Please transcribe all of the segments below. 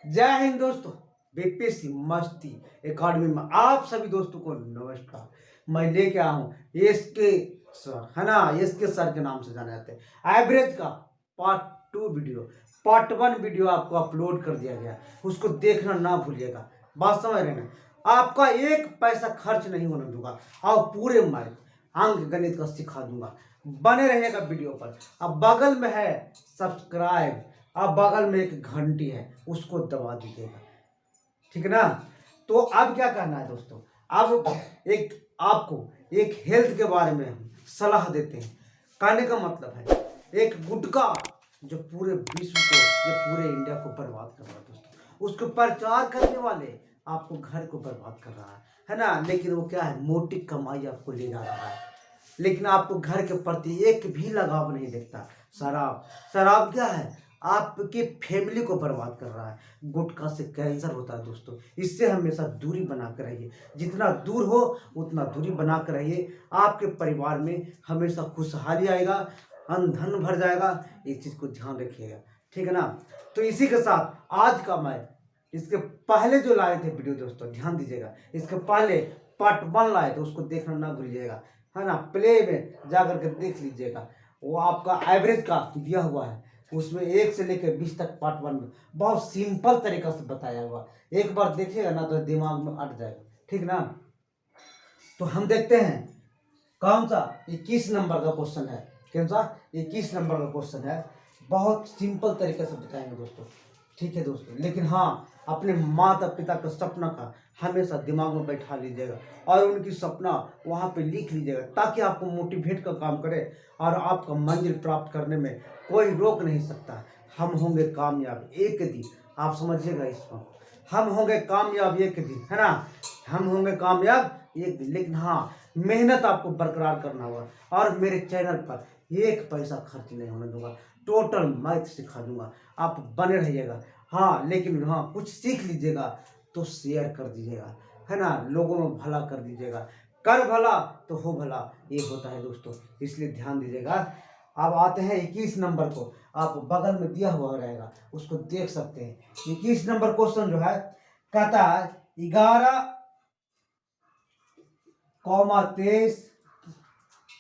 जय हिंद दोस्तों। बीपीएससी मस्ती एकेडमी में आप सभी दोस्तों को नमस्कार। मैं लेके आया हूँ एसके सर, है ना। एसके सर के नाम से जाना जाते हैं। एवरेज का पार्ट 1 वीडियो आपको अपलोड कर दिया गया, उसको देखना ना भूलिएगा। बात समझ रहे हैं। आपका एक पैसा खर्च नहीं होने दूंगा और पूरे मैं अंक गणित का सिखा दूंगा। बने रहिएगा वीडियो पर। अब बगल में है सब्सक्राइब, अब बगल में एक घंटी है, उसको दबा दीजिएगा, ठीक है ना। तो अब क्या करना है दोस्तों, अब आपको एक हेल्थ के बारे में हम सलाह देते हैं। कहने का मतलब है एक गुटखा जो पूरे विश्व को, ये पूरे इंडिया को बर्बाद कर रहा है दोस्तों। उसको प्रचार करने वाले आपको घर को बर्बाद कर रहा है ना। लेकिन वो क्या है, मोटी कमाई आपको ले जा रहा है, लेकिन आपको घर के प्रति एक भी लगाव नहीं देखता। शराब क्या है, आपकी फैमिली को बर्बाद कर रहा है। गुटखा से कैंसर होता है दोस्तों। इससे हमेशा दूरी बना कर रहिए, जितना दूर हो उतना दूरी बना कर रहिए। आपके परिवार में हमेशा खुशहाली आएगा, अन्न धन भर जाएगा। इस चीज़ को ध्यान रखिएगा, ठीक है ना। तो इसी के साथ आज का मैं इसके पहले जो लाए थे वीडियो दोस्तों, ध्यान दीजिएगा। इसके पहले पार्ट 1 लाए थे, उसको देखना ना भूलिएगा, है ना। प्ले में जा करके देख लीजिएगा। वो आपका एवरेज का दिया हुआ है, उसमें 1 से लेकर 20 तक पार्ट 1 में बहुत सिंपल तरीका से बताया हुआ। एक बार देखिएगा ना तो दिमाग में अट जाएगा, ठीक ना। तो हम देखते हैं कौन सा 21 नंबर का क्वेश्चन है। कौन सा 21 नंबर का क्वेश्चन है। बहुत सिंपल तरीके से बताएंगे दोस्तों, ठीक है दोस्तों। लेकिन हाँ, अपने माता पिता का सपना का हमेशा दिमाग में बैठा लीजिएगा और उनकी सपना वहाँ पे लिख लीजिएगा, ताकि आपको मोटिवेट का काम करे और आपका मंजिल प्राप्त करने में कोई रोक नहीं सकता। हम होंगे कामयाब एक दिन, आप समझिएगा इसको। हम होंगे कामयाब एक दिन, है ना। हम होंगे कामयाब एक दिन, लेकिन हाँ, मेहनत आपको बरकरार करना होगा। और मेरे चैनल पर एक पैसा खर्च नहीं होने दूंगा, टोटल मैथ सिखा दूंगा। आप बने रहिएगा। हाँ, लेकिन हाँ, कुछ सीख लीजिएगा तो शेयर कर दीजिएगा, है ना। लोगों में भला कर दीजिएगा। कर भला तो हो भला, ये होता है दोस्तों, इसलिए ध्यान दीजिएगा। अब आते हैं 21 नंबर को। आप बगल में दिया हुआ रहेगा, उसको देख सकते हैं। 21 नंबर क्वेश्चन जो है, कहता है 11,23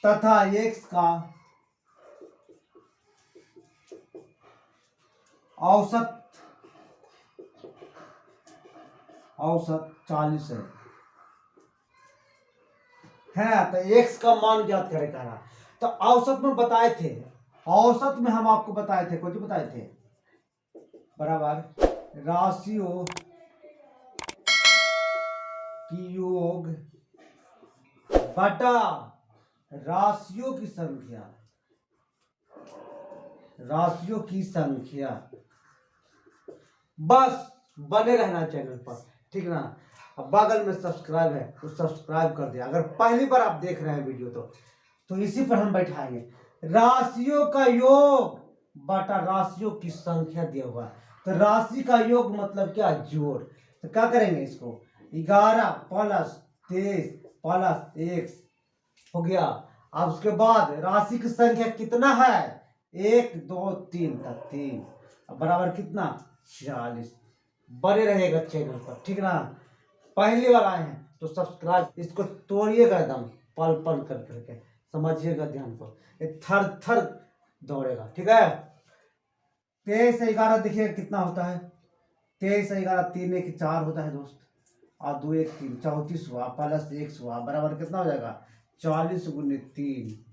तथा x का औसत 40 है। तो x का मान ज्ञात करे कह रहा। तो औसत में बताए थे, औसत में हम आपको बताए थे, कुछ बताए थे, बराबर राशियों की योग बटा राशियों की संख्या, राशियों की संख्या। बस बने रहना चैनल पर, ठीक ना। अब बगल में सब्सक्राइब है तो सब्सक्राइब कर दिया। अगर पहली बार आप देख रहे हैं वीडियो तो इसी पर हम बैठाएंगे। राशियों का योग बटा राशियों की संख्या दिया हुआ है। तो राशि का योग मतलब क्या, जोड़। तो क्या करेंगे, इसको 11 प्लस 23 प्लस 1 हो गया। अब उसके बाद राशि की संख्या कितना है, 1 2 3 तक 3, बराबर कितना, 40। बने रहेगा चैनल पर, ठीक ना। पहली बार आए हैं तो सब्सक्राइब, इसको तोड़िएगा एकदम पल पल कर करके, समझिएगा ध्यान को। ये थर थर दौड़ेगा, ठीक है। 23 से 11 देखिए कितना होता है। 23 से 11 3 1 4 होता है दोस्त, और 2 1 3 34 हुआ, प्लस 1 हुआ, बराबर कितना हो जाएगा, 40 गुने 3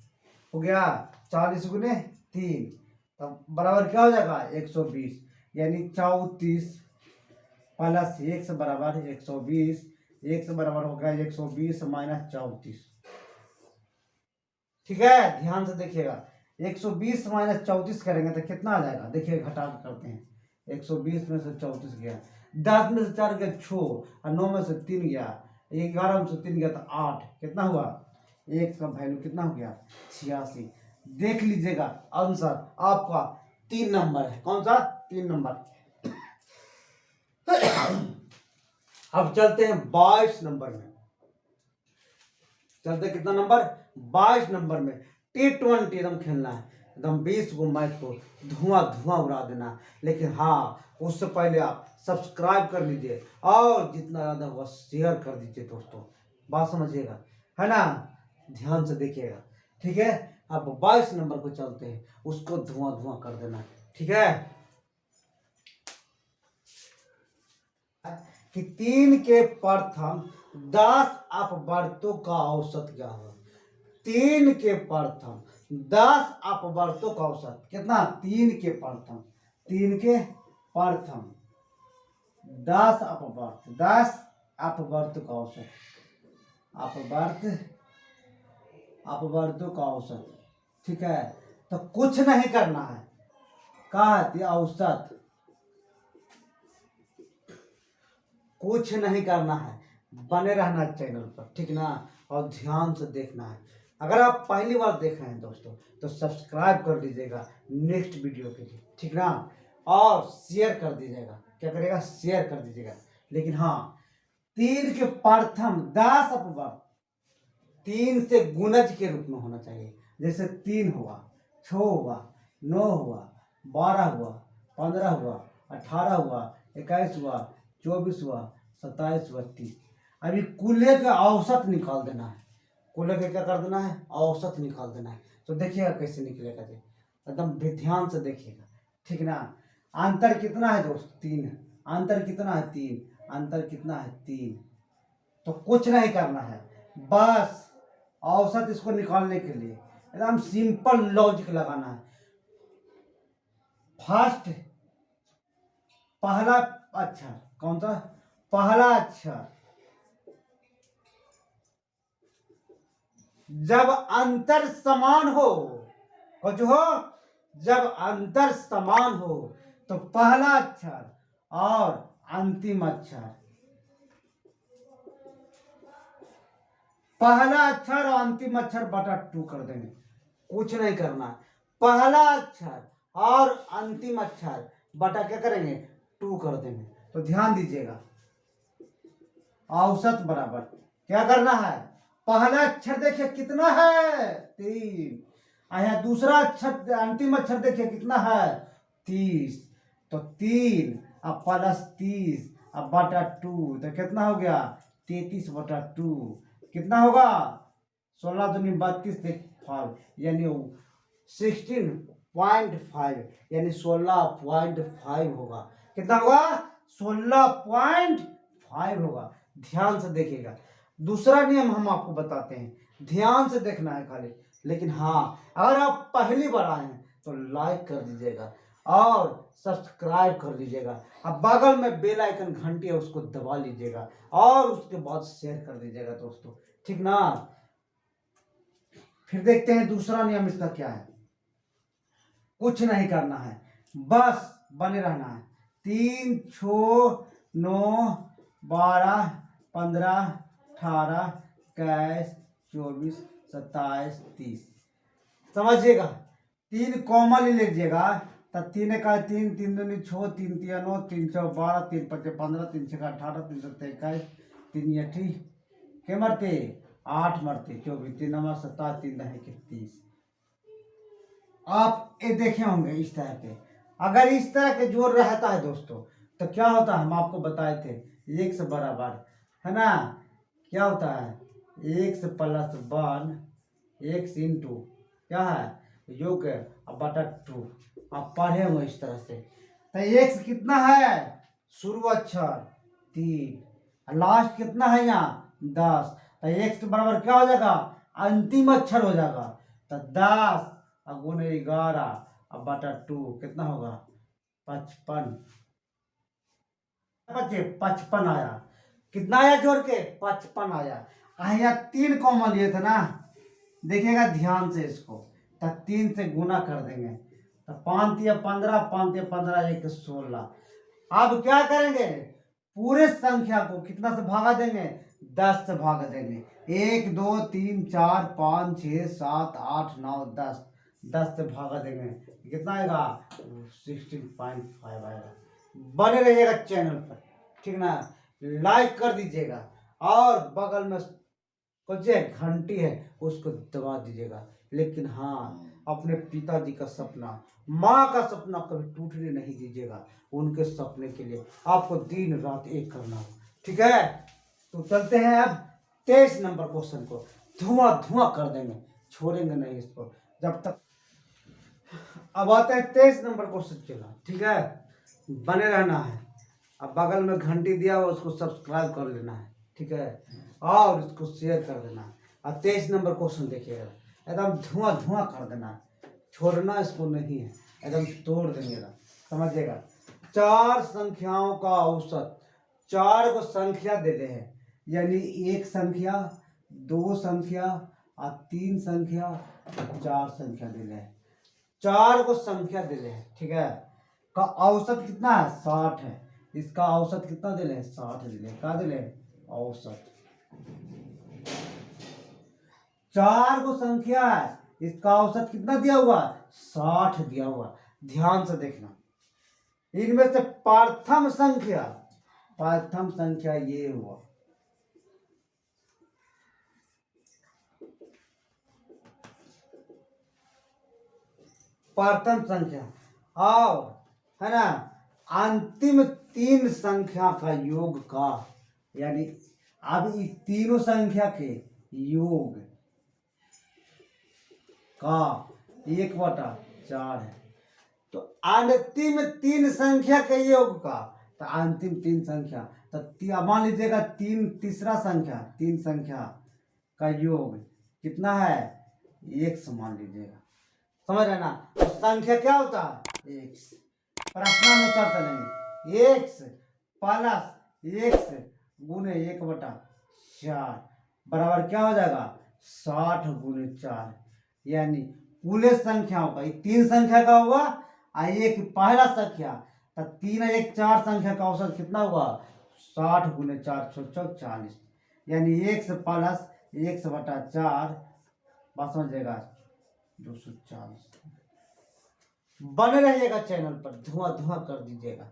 हो गया। 40 गुने 3 तब बराबर क्या हो जाएगा, 120। यानी 34 प्लस 1 से बराबर 120। 1 से बराबर हो गया 120 माइनस 34, ठीक है। ध्यान से देखिएगा, 120 माइनस 34 करेंगे तो कितना आ जाएगा, देखिए घटा करते हैं। 120 में से 34 गया, 10 में से 4 गया 6, और 9 में से 3 गया, 11 में से 3 गया तो 8, कितना हुआ, एक का वैल्यू कितना हो गया, 86। देख लीजिएगा आंसर आपका 3 नंबर है। कौन सा, 3 नंबर। अब चलते हैं 22 नंबर में। चलते कितना नंबर, 22 नंबर में T20 एकदम खेलना है। एकदम 20 गो मैच को धुआं धुआं उड़ा देना। लेकिन हाँ, उससे पहले आप सब्सक्राइब कर लीजिए और जितना ज़्यादा हुआ शेयर कर दीजिए दोस्तों। बात समझिएगा, है ना? ध्यान से देखिएगा, ठीक है? अब 22 नंबर को चलते हैं, उसको धुआं धुआं कर देना, ठीक है? कि 3 के प्रथम 10 अपवर्तों का औसत क्या होगा? 3 के प्रथम 10 अपवर्तों का औसत कितना? 3 के प्रथम 10 अपवर्त का औसत, अपवर्तों का औसत, ठीक है? तो कुछ नहीं करना है, कहा थी औसत, कुछ नहीं करना है, बने रहना चैनल पर, ठीक ना? और ध्यान से देखना है। अगर आप पहली बार देख रहे हैं दोस्तों तो सब्सक्राइब कर दीजिएगा नेक्स्ट वीडियो के लिए, ठीक ना? और शेयर कर दीजिएगा, क्या करेगा? शेयर कर दीजिएगा। लेकिन हाँ, 3 के प्रथम 10 अपवर्त 3 से गुणज के रूप में होना चाहिए। जैसे 3 हुआ, 6 हुआ, 9 हुआ, 12 हुआ, 15 हुआ, 18 हुआ, 21 हुआ, 24 हुआ, 27 हुआ, 30। अभी कुल्हे का औसत निकाल देना है। कुल्हे का क्या कर देना है? औसत निकाल देना है। तो देखिएगा कैसे निकलेगा जी, एकदम ध्यान से देखिएगा, ठीक ना? अंतर कितना है दोस्त? 3 है। अंतर कितना है? 3। अंतर कितना है? 3। तो कुछ नहीं करना है, बस औसत इसको निकालने के लिए एकदम सिंपल लॉजिक लगाना है। फर्स्ट, पहला अक्षर कौन सा? पहला अक्षर जब अंतर समान हो, कुछ हो, जब अंतर समान हो तो पहला अक्षर और अंतिम अक्षर, पहला अक्षर और अंतिम अक्षर बटा 2 कर देंगे। कुछ नहीं करना, पहला अक्षर और अंतिम अक्षर बटा क्या करेंगे? 2 कर देंगे। तो ध्यान दीजिएगा, औसत बराबर क्या करना है? पहला अक्षर देखिए कितना है? 3। यहाँ दूसरा अक्षर अंतिम अक्षर देखिए कितना है? 30। तो 3 अब प्लस 30 अब बटा 2 तो कितना हो गया? 33 बटा 2 कितना होगा? 16 दूनी 32 से 5 यानी 16.5 यानी 16.5 होगा। कितना होगा? 16.5 होगा। ध्यान से देखिएगा। दूसरा नियम हम आपको बताते हैं, ध्यान से देखना है खाली। लेकिन हाँ, अगर आप पहली बार आए हैं तो लाइक कर दीजिएगा और सब्सक्राइब कर लीजिएगा। अब बगल में बेल आइकन घंटी है, उसको दबा लीजिएगा और उसके बाद शेयर कर दीजिएगा दोस्तों, ठीक ना? फिर देखते हैं दूसरा नियम इसका क्या है। कुछ नहीं करना है, बस बने रहना है। 3, 6, 9, 12, 15, 18, 21, 24, 27, 30 समझिएगा। 3 कॉमन ही लीजिएगा तो 3 का 3, 3 दूनी 6, 3 तिया 9, 3 6 12, 3 5 15, 3 6 18, 3 7 21, 3 8 के मरते 8 मरते 24, 3 नंबर 27, 3 दहे 30। आप ये देखे होंगे इस तरह के। अगर इस तरह के जोड़ रहता है दोस्तों तो क्या होता है? हम आपको बताए थे, 1 से बराबर, है ना? क्या होता है? 1 से प्लस 1, 1 से इंटू क्या है? योग अब बटा 2। आप पढ़े हो इस तरह से। तो 1 से कितना है? शुरू अक्षर 3, लास्ट कितना है यहाँ? 10। तो 1 से बराबर क्या हो जाएगा? अंतिम अक्षर हो जाएगा। तो 10 गुने 11 अब बटा 2 कितना होगा? 55। 55 आया। कितना आया जोड़ के? 55 आया। यहाँ 3 कॉमन लिए थे ना, देखिएगा ध्यान से इसको। तो 3 से गुना कर देंगे तो 5 या 15, 5 या 15, 1 16। अब क्या करेंगे? पूरे संख्या को कितना से भागा देंगे? 10 से भागा देंगे। 1 2 3 4 5 6 7 8 9 10, 10 से भागा देंगे कितना आएगा? 16.5 आएगा। बने रहिएगा चैनल पर, ठीक ना? लाइक कर दीजिएगा और बगल में कुछ घंटी है उसको दबा दीजिएगा। लेकिन हाँ, अपने पिताजी का सपना, माँ का सपना कभी टूटने नहीं दीजिएगा। उनके सपने के लिए आपको दिन रात एक करना हो, ठीक है। तो चलते हैं अब 23 नंबर क्वेश्चन को, धुआं धुआं कर देंगे, छोड़ेंगे नहीं इसको जब तक। अब आते हैं 23 नंबर क्वेश्चन चला, ठीक है, बने रहना है। अब बगल में घंटी दिया हुआ उसको सब्सक्राइब कर लेना है, ठीक है, और उसको शेयर कर देना है। अब 23 नंबर क्वेश्चन देखिएगा, एकदम धुआं धुआं कर देना है, छोड़ना इसको नहीं है, एकदम तोड़ देंगे, समझिएगा। चार संख्याओं का औसत, चार को संख्या देते हैं, यानी एक संख्या, दो संख्या और तीन संख्या, चार संख्या दे रहे हैं, चार को संख्या दे रहे हैं, ठीक है। का औसत कितना है? 60 है। इसका औसत कितना दे रहे हैं? 60 दे रहे हैं। क्या दे रहे हैं? औसत। चार को संख्या है, इसका औसत कितना दिया हुआ? 60 दिया हुआ। ध्यान से देखना, इनमें से प्रथम संख्या ये हुआ, प्रथम संख्या, और है ना अंतिम तीन संख्या का योग का, यानी अब इस तीनों संख्या के योग का 1/4 है। तो अंतिम तीन संख्या के योग का, तो अंतिम तीन संख्या, तो मान लीजिएगा तीसरा संख्या, तीन संख्या का योग कितना है? 1 मान लीजिएगा, समझ रहे ना। तो संख्या क्या होता है? एक्स। प्रश्नानुसार चलेंगे, एक्स प्लस एक्स गुने 1/4 बराबर क्या हो जाएगा? 60 गुने 4, यानी पूरे संख्याओं का, तीन संख्या का होगा और एक पहला संख्या, तो 3 1 4 संख्या का औसत कितना हुआ? 60 गुने 4 40, यानी एक्स प्लस x/4 बात समझिएगा 240। बने रहिएगा चैनल पर, धुआं धुआं कर दीजिएगा।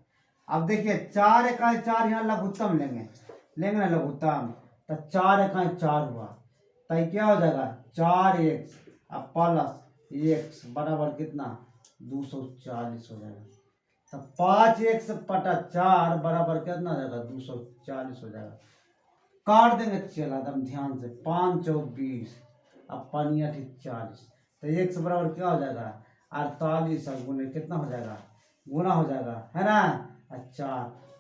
अब देखिए 4 इकाई 4, यहाँ लघुत्तम लेंगे ना लघुत्तम, तो 4 इकाई 4 हुआ, तो क्या हो जाएगा? 4x अब प्लस x बराबर कितना? 240 हो जाएगा। तो 5x/4 बराबर कितना हो जाएगा? 240 हो जाएगा। काट देंगे, चला एकदम ध्यान से, 5 चौक 20, अब 5 ठीक 40, तो x बराबर क्या हो जाएगा? 48 गुने कितना हो जाएगा? गुना हो जाएगा, है ना। अच्छा,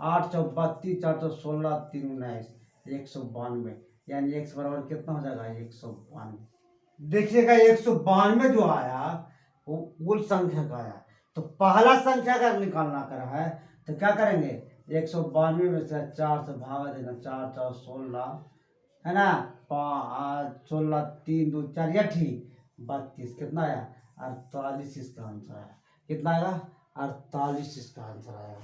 8 चौक 32, 4 चौक 16, 3 19, 192, यानी x बराबर कितना हो जाएगा? 192। देखिएगा 192 जो आया वो कुल संख्या का आया, तो पहला संख्या का निकालना करा है, तो क्या करेंगे? 192 में से 4 से भागा देना, 4 4 16, है ना, 5 16 3 2 4 32, कितना आया? 48 इसका आंसर आया। कितना आएगा? 48 इसका आंसर आएगा।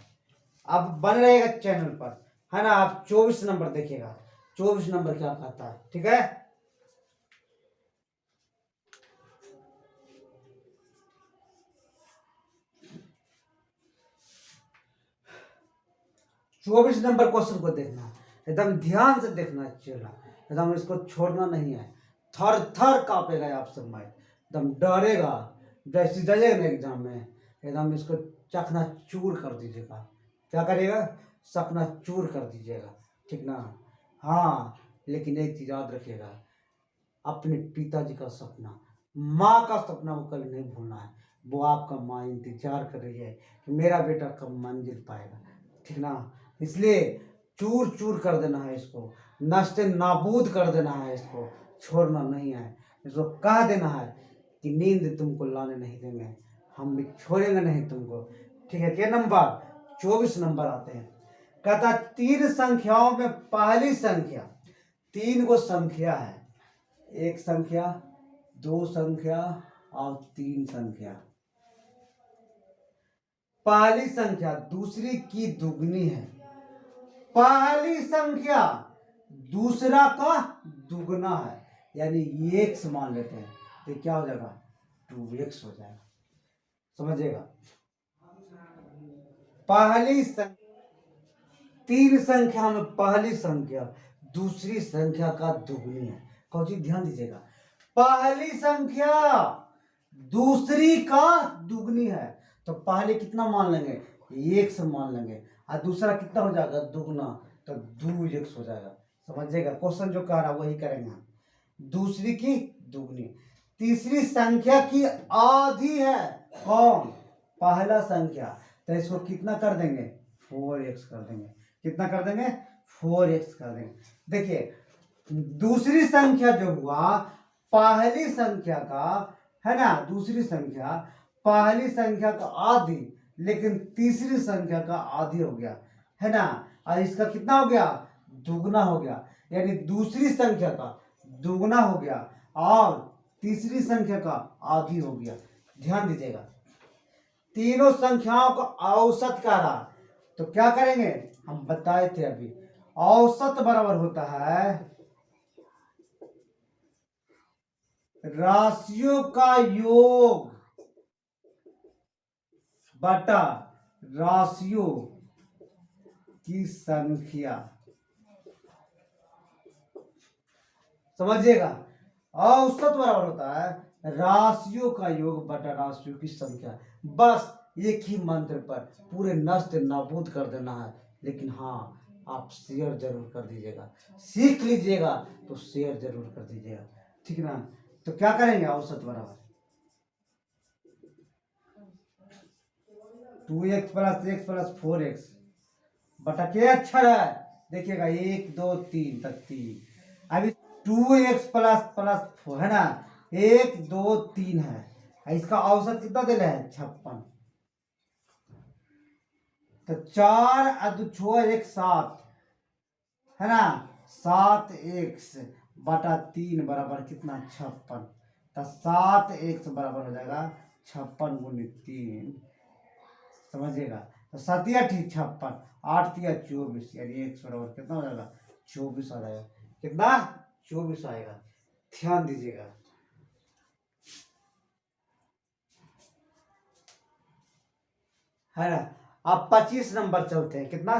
अब बन रहेगा चैनल पर, है ना। आप 24 नंबर देखिएगा, 24 नंबर क्या कहता है, ठीक है। 24 नंबर क्वेश्चन को देखना, एकदम ध्यान से देखना, चला एकदम इसको छोड़ना नहीं है। थर थर कांपेगा आपसे मैं, एकदम डरेगा, जैसे डरेगा ना एग्जाम में, एकदम इसको चकना चूर कर दीजिएगा। क्या करिएगा? चकना चूर कर दीजिएगा, ठीक ना। हाँ, लेकिन एक चीज याद रखिएगा, अपने पिताजी का सपना, माँ का सपना को कभी नहीं भूलना है। वो आपका माँ इंतजार कर रही है कि मेरा बेटा कब मंजिल पाएगा, ठीक ना। इसलिए चूर चूर कर देना है इसको, नष्ट नाबूद कर देना है इसको, छोड़ना नहीं है। इसको कह देना है कि नींद तुमको लाने नहीं देंगे, हम भी छोड़ेंगे नहीं तुमको, ठीक है। क्या नंबर? 24 नंबर आते हैं। कहता तीन संख्याओं में पहली संख्या, तीन को संख्या है, एक संख्या, दो संख्या और तीन संख्या। पहली संख्या दूसरी की दुगनी है, पहली संख्या दूसरा का दुगना है, यानी x मान लेते हैं, तो क्या हो जाएगा? 2x हो जाएगा, समझिएगा। पहली तीन संख्या में पहली संख्या दूसरी संख्या का दुगनी है। कौन चीज ध्यान दीजिएगा, पहली संख्या दूसरी का दुगनी है, तो पहले कितना मान लेंगे, 1 से मान लेंगे, और दूसरा कितना हो जाएगा, दुगना, तो 2x हो जाएगा। समझिएगा, क्वेश्चन जो कह रहा है वही करेंगे हम। दूसरी की दुगनी, तीसरी संख्या की आधी है, कौन, पहला संख्या, तो इसको कितना कर देंगे, 4x कर देंगे। कितना कर देंगे, 4x कर देंगे। देखिए दूसरी संख्या जो हुआ पहली संख्या का है ना, दूसरी संख्या पहली संख्या का आधी, लेकिन तीसरी संख्या का आधी हो गया है ना, और इसका कितना हो गया, दुगना हो गया, यानी दूसरी संख्या का दुगना हो गया और तीसरी संख्या का आधी हो गया। ध्यान दीजिएगा, तीनों संख्याओं का औसत कह रहा, तो क्या करेंगे, हम बताए थे अभी, औसत बराबर होता है राशियों का योग बटा राशियों की संख्या। समझिएगा, औसत बराबर होता है राशियों का योग बटा राशियों की संख्या। बस एक ही मंत्र पर पूरे नष्ट नाबूद कर देना है। लेकिन हाँ, आप शेयर जरूर कर दीजिएगा, सीख लीजिएगा तो शेयर जरूर कर दीजिएगा, ठीक ना। तो क्या करेंगे, औसत बराबर 2x plus x plus 4x बटा के अक्षर है, देखिएगा 1 2 3 तक 3। अभी 2x प्लस प्लस है ना, 1 2 3 है, इसका औसत कितना दे रहा है, 56, तो 4 और 2 1 7 है ना, 7x बटा 3 बराबर कितना, 56, तो 7x बराबर हो जाएगा 56 गुनी 3। समझिएगा, तो 7 या 56, 8 या 24, यानी x बराबर कितना हो जाएगा, 24 आ जाएगा। कितना, 24 आएगा। ध्यान दीजिएगा, है ना। अब 25 नंबर चलते हैं, कितना,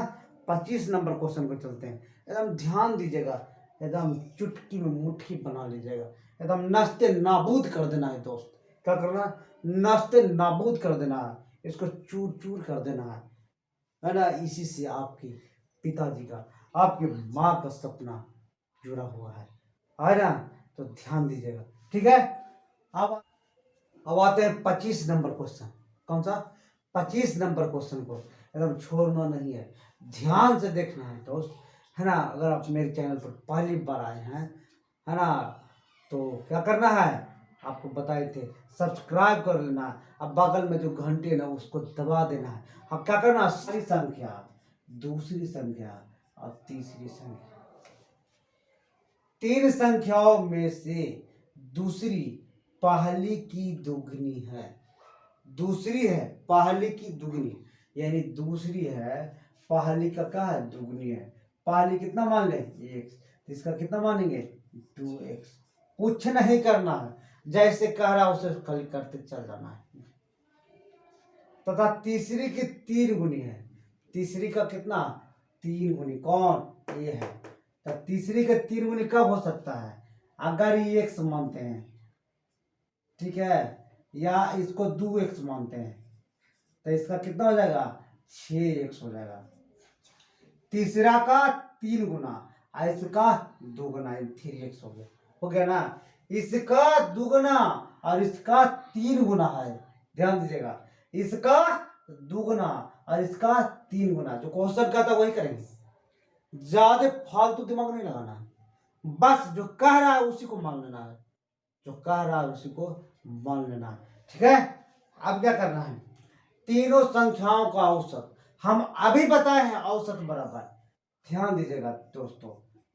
25 नंबर क्वेश्चन को चलते हैं। एकदम ध्यान दीजिएगा, एकदम चुटकी में मुट्ठी बना लीजिएगा, एकदम नस्ते नाबूद कर देना है दोस्त। क्या करना, नस्ते नाबूद कर देना है, इसको चूर चूर कर देना है ना। इसी से आपकी पिताजी का, आपकी माँ का सपना जुड़ा हुआ है ना। तो ध्यान दीजिएगा, ठीक है। अब आते हैं 25 नंबर क्वेश्चन। कौन सा, 25 नंबर क्वेश्चन को एकदम छोड़ना नहीं है, ध्यान से देखना है दोस्त, है ना। अगर आप मेरे चैनल पर पहली बार आए हैं, है ना, तो क्या करना है, आपको बताए थे, सब्सक्राइब कर लेना है। अब बगल में जो घंटी है ना, उसको दबा देना है। अब क्या करना, सारी संख्या, दूसरी संख्या और तीसरी संख्या, तीन संख्याओं में से दूसरी पहली की दुगनी है। दूसरी है पहली की दुगनी, यानी दूसरी है पहली का क्या है, दुगनी है। पहली कितना मान ले, x, इसका कितना मानेंगे, 2x। कुछ नहीं करना है, जैसे कह रहा है उसे खाली करते चल जाना है। तथा तीसरी की 3 गुनी है, तीसरी का कितना, 3 गुनी, कौन, ये है। तो तीसरी के 3 गुनी कब हो सकता है, अगर ये x मानते हैं, ठीक है, या इसको 2x मानते हैं, तो इसका कितना हो जाएगा, 6x हो जाएगा। तीसरा का 3 गुना और इसका 2 गुना, 3x हो गया ना। इसका 2 गुना और इसका 3 गुना है, ध्यान दीजिएगा, इसका 2 गुना और इसका 3 गुना। जो क्वेश्चन का था वही करेंगे, ज्यादा फालतू दिमाग नहीं लगाना है, बस जो कह रहा है उसी को मान लेना है, जो कह रहा है उसी को मान लेना है, ठीक है। अब क्या करना है, तीनों संख्याओं का औसत हम अभी बताए हैं, औसत बराबर, ध्यान दीजिएगा दोस्तों,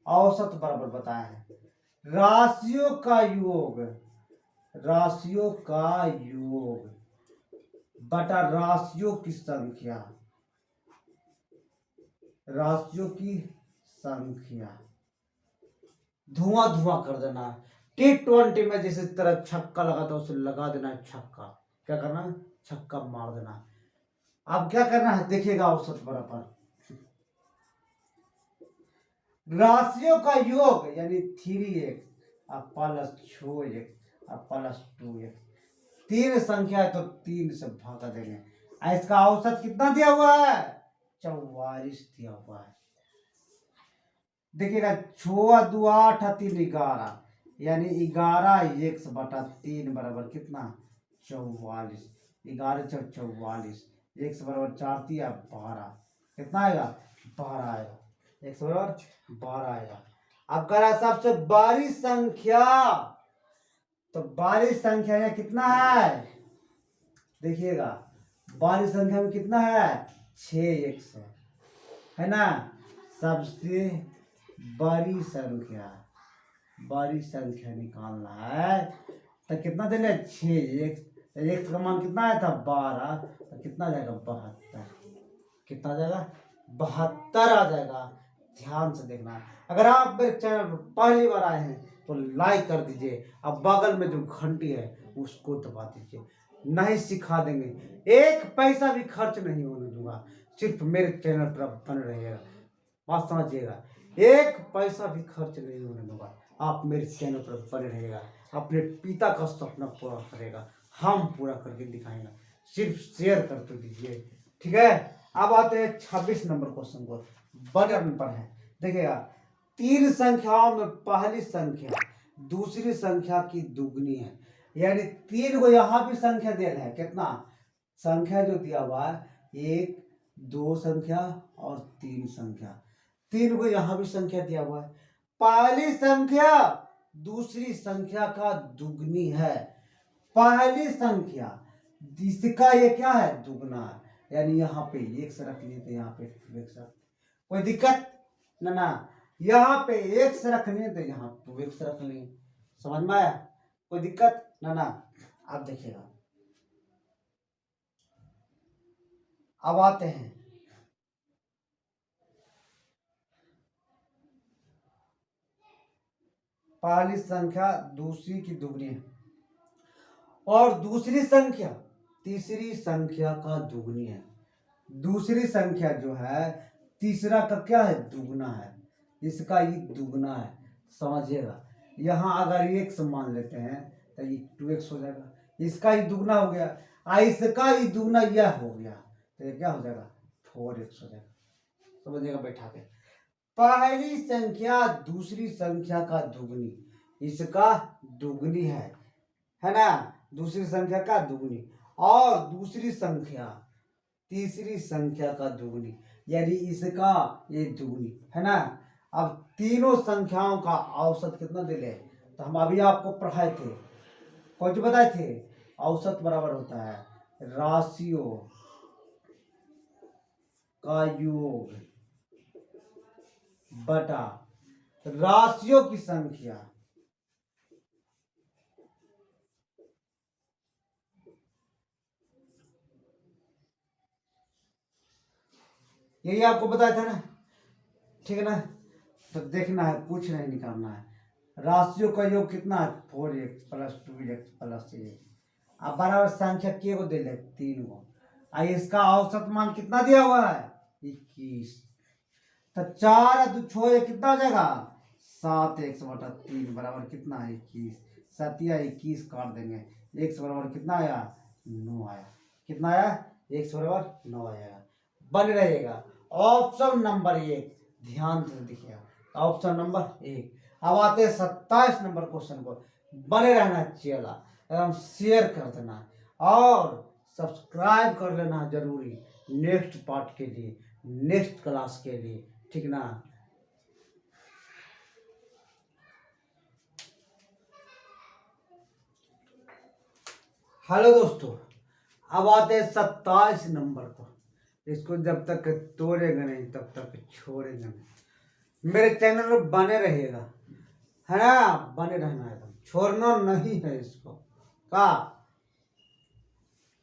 औसत बराबर बताया है राशियों का योग, राशियों का योग बटा राशियों की संख्या, राशियों की संख्या। धुआं धुआं कर देना है। T20 में जैसे तरह छक्का लगाता है उसे लगा देना है छक्का। क्या करना है, छक्का मार देना है। अब क्या करना है, देखिएगा औसत बराबर राशियों का योग, यानी 3x plus 6x plus 2x तीन संख्या है तो 3 से भागा देंगे। इसका औसत कितना दिया हुआ है? 44 दिया हुआ है। देखिएगा 6 2 8 3 11, यानी 11 x/3 बराबर कितना? 44। 11 × 44, x बराबर 4 दिया 12, कितना आएगा? 12 आएगा। x बराबर 12 आएगा। अब करा सबसे बड़ी संख्या, तो बड़ी संख्या में कितना है? देखिएगा बड़ी संख्या में कितना है? 6x है ना। सबसे बड़ी संख्या निकालना है तो कितना देना? 6x। x का मान कितना आया था? 12, तो कितना जाएगा? 72। कितना जाएगा? 72 आ जाएगा। ध्यान से देखना। अगर आप मेरे चैनल पर पहली बार आए हैं तो लाइक कर दीजिए, अब बगल में जो घंटी है उसको दबा दीजिए। नहीं सिखा देंगे, 1 पैसा भी खर्च नहीं होने दूंगा, सिर्फ मेरे चैनल पर बने रहिएगा। बात समझिएगा, 1 पैसा भी खर्च नहीं होने दूंगा। आप मेरे चैनल पर बने रहिएगा, अपने पिता का सपना पूरा करेगा, हम पूरा करके दिखाएंगे। सिर्फ शेयर करते दीजिए, ठीक है। अब आते हैं 26 नंबर क्वेश्चन को। बड़े नंबर है, देखिएगा 3 संख्याओं में पहली संख्या दूसरी संख्या की दुगनी है, यानी 3 को यहाँ भी संख्या दे रहे हैं। कितना संख्या जो दिया हुआ है? 1 2 संख्या और 3 संख्या। 3 को यहाँ भी संख्या दिया हुआ है। पहली संख्या दूसरी संख्या का दुगनी है। पहली संख्या जिसका ये क्या है? दुगना है, यानी यहाँ पे x रख लिए तो यहाँ पे 2x रख, कोई दिक्कत ना। यहाँ पे x रखने तो यहाँ 2x रख लें। समझ में आया? कोई दिक्कत ना। आप देखिएगा, अब आते हैं पहली संख्या दूसरी की दुगनी है और दूसरी संख्या तीसरी संख्या का दुगनी है। दूसरी संख्या जो है तीसरा का क्या है? दुगना है। इसका ये दुगना है, समझिएगा। यहाँ अगर x मान लेते हैं तो ये 2x हो जाएगा। इसका ही दुगना हो गया, इसका ही दुगना यह हो गया, तो ये क्या हो जाएगा? 4x हो जाएगा। समझिएगा बैठा के। पहली संख्या दूसरी संख्या का दुगनी, इसका दुगनी है ना। दूसरी संख्या का दुगनी और दूसरी संख्या तीसरी संख्या का दुगनी, यानी इसका ये दुगनी है ना। अब तीनों संख्याओं का औसत कितना दे ले? तो हम अभी आपको पढ़ाए थे, कौन जो बताए थे? औसत बराबर होता है राशियों का योग बटा राशियों की संख्या। यही आपको बताया था ना, ठीक है ना। तो देखना है, पूछ नहीं निकालना है। राशियों का योग कितना है? 4x + 2x + 3। अब बराबर संख्या के को दे ले? 3 को। इसका औसत मान कितना दिया हुआ है? 21। तो 4 2 6 कितना हो जाएगा? 7x/3 बराबर कितना है? 21। 7 या 21 काट देंगे, x बराबर कितना आया? 9 आया। कितना आया? x बराबर 9 आएगा। बन रहेगा ऑप्शन नंबर 1, ध्यान से देखिएगा, ऑप्शन नंबर 1। अब आते हैं 27 नंबर क्वेश्चन को। बने रहना चेला, एकदम शेयर कर देना और सब्सक्राइब कर लेना जरूरी, नेक्स्ट पार्ट के लिए, नेक्स्ट क्लास के लिए, ठीक ना। हेलो दोस्तों, अब आते हैं 27 नंबर को। इसको जब तक तोड़ेगा नहीं तब तक छोड़ेगा नहीं। मेरे चैनल पर बने रहिएगा, है ना, बने रहना है, छोड़ना नहीं है इसको का।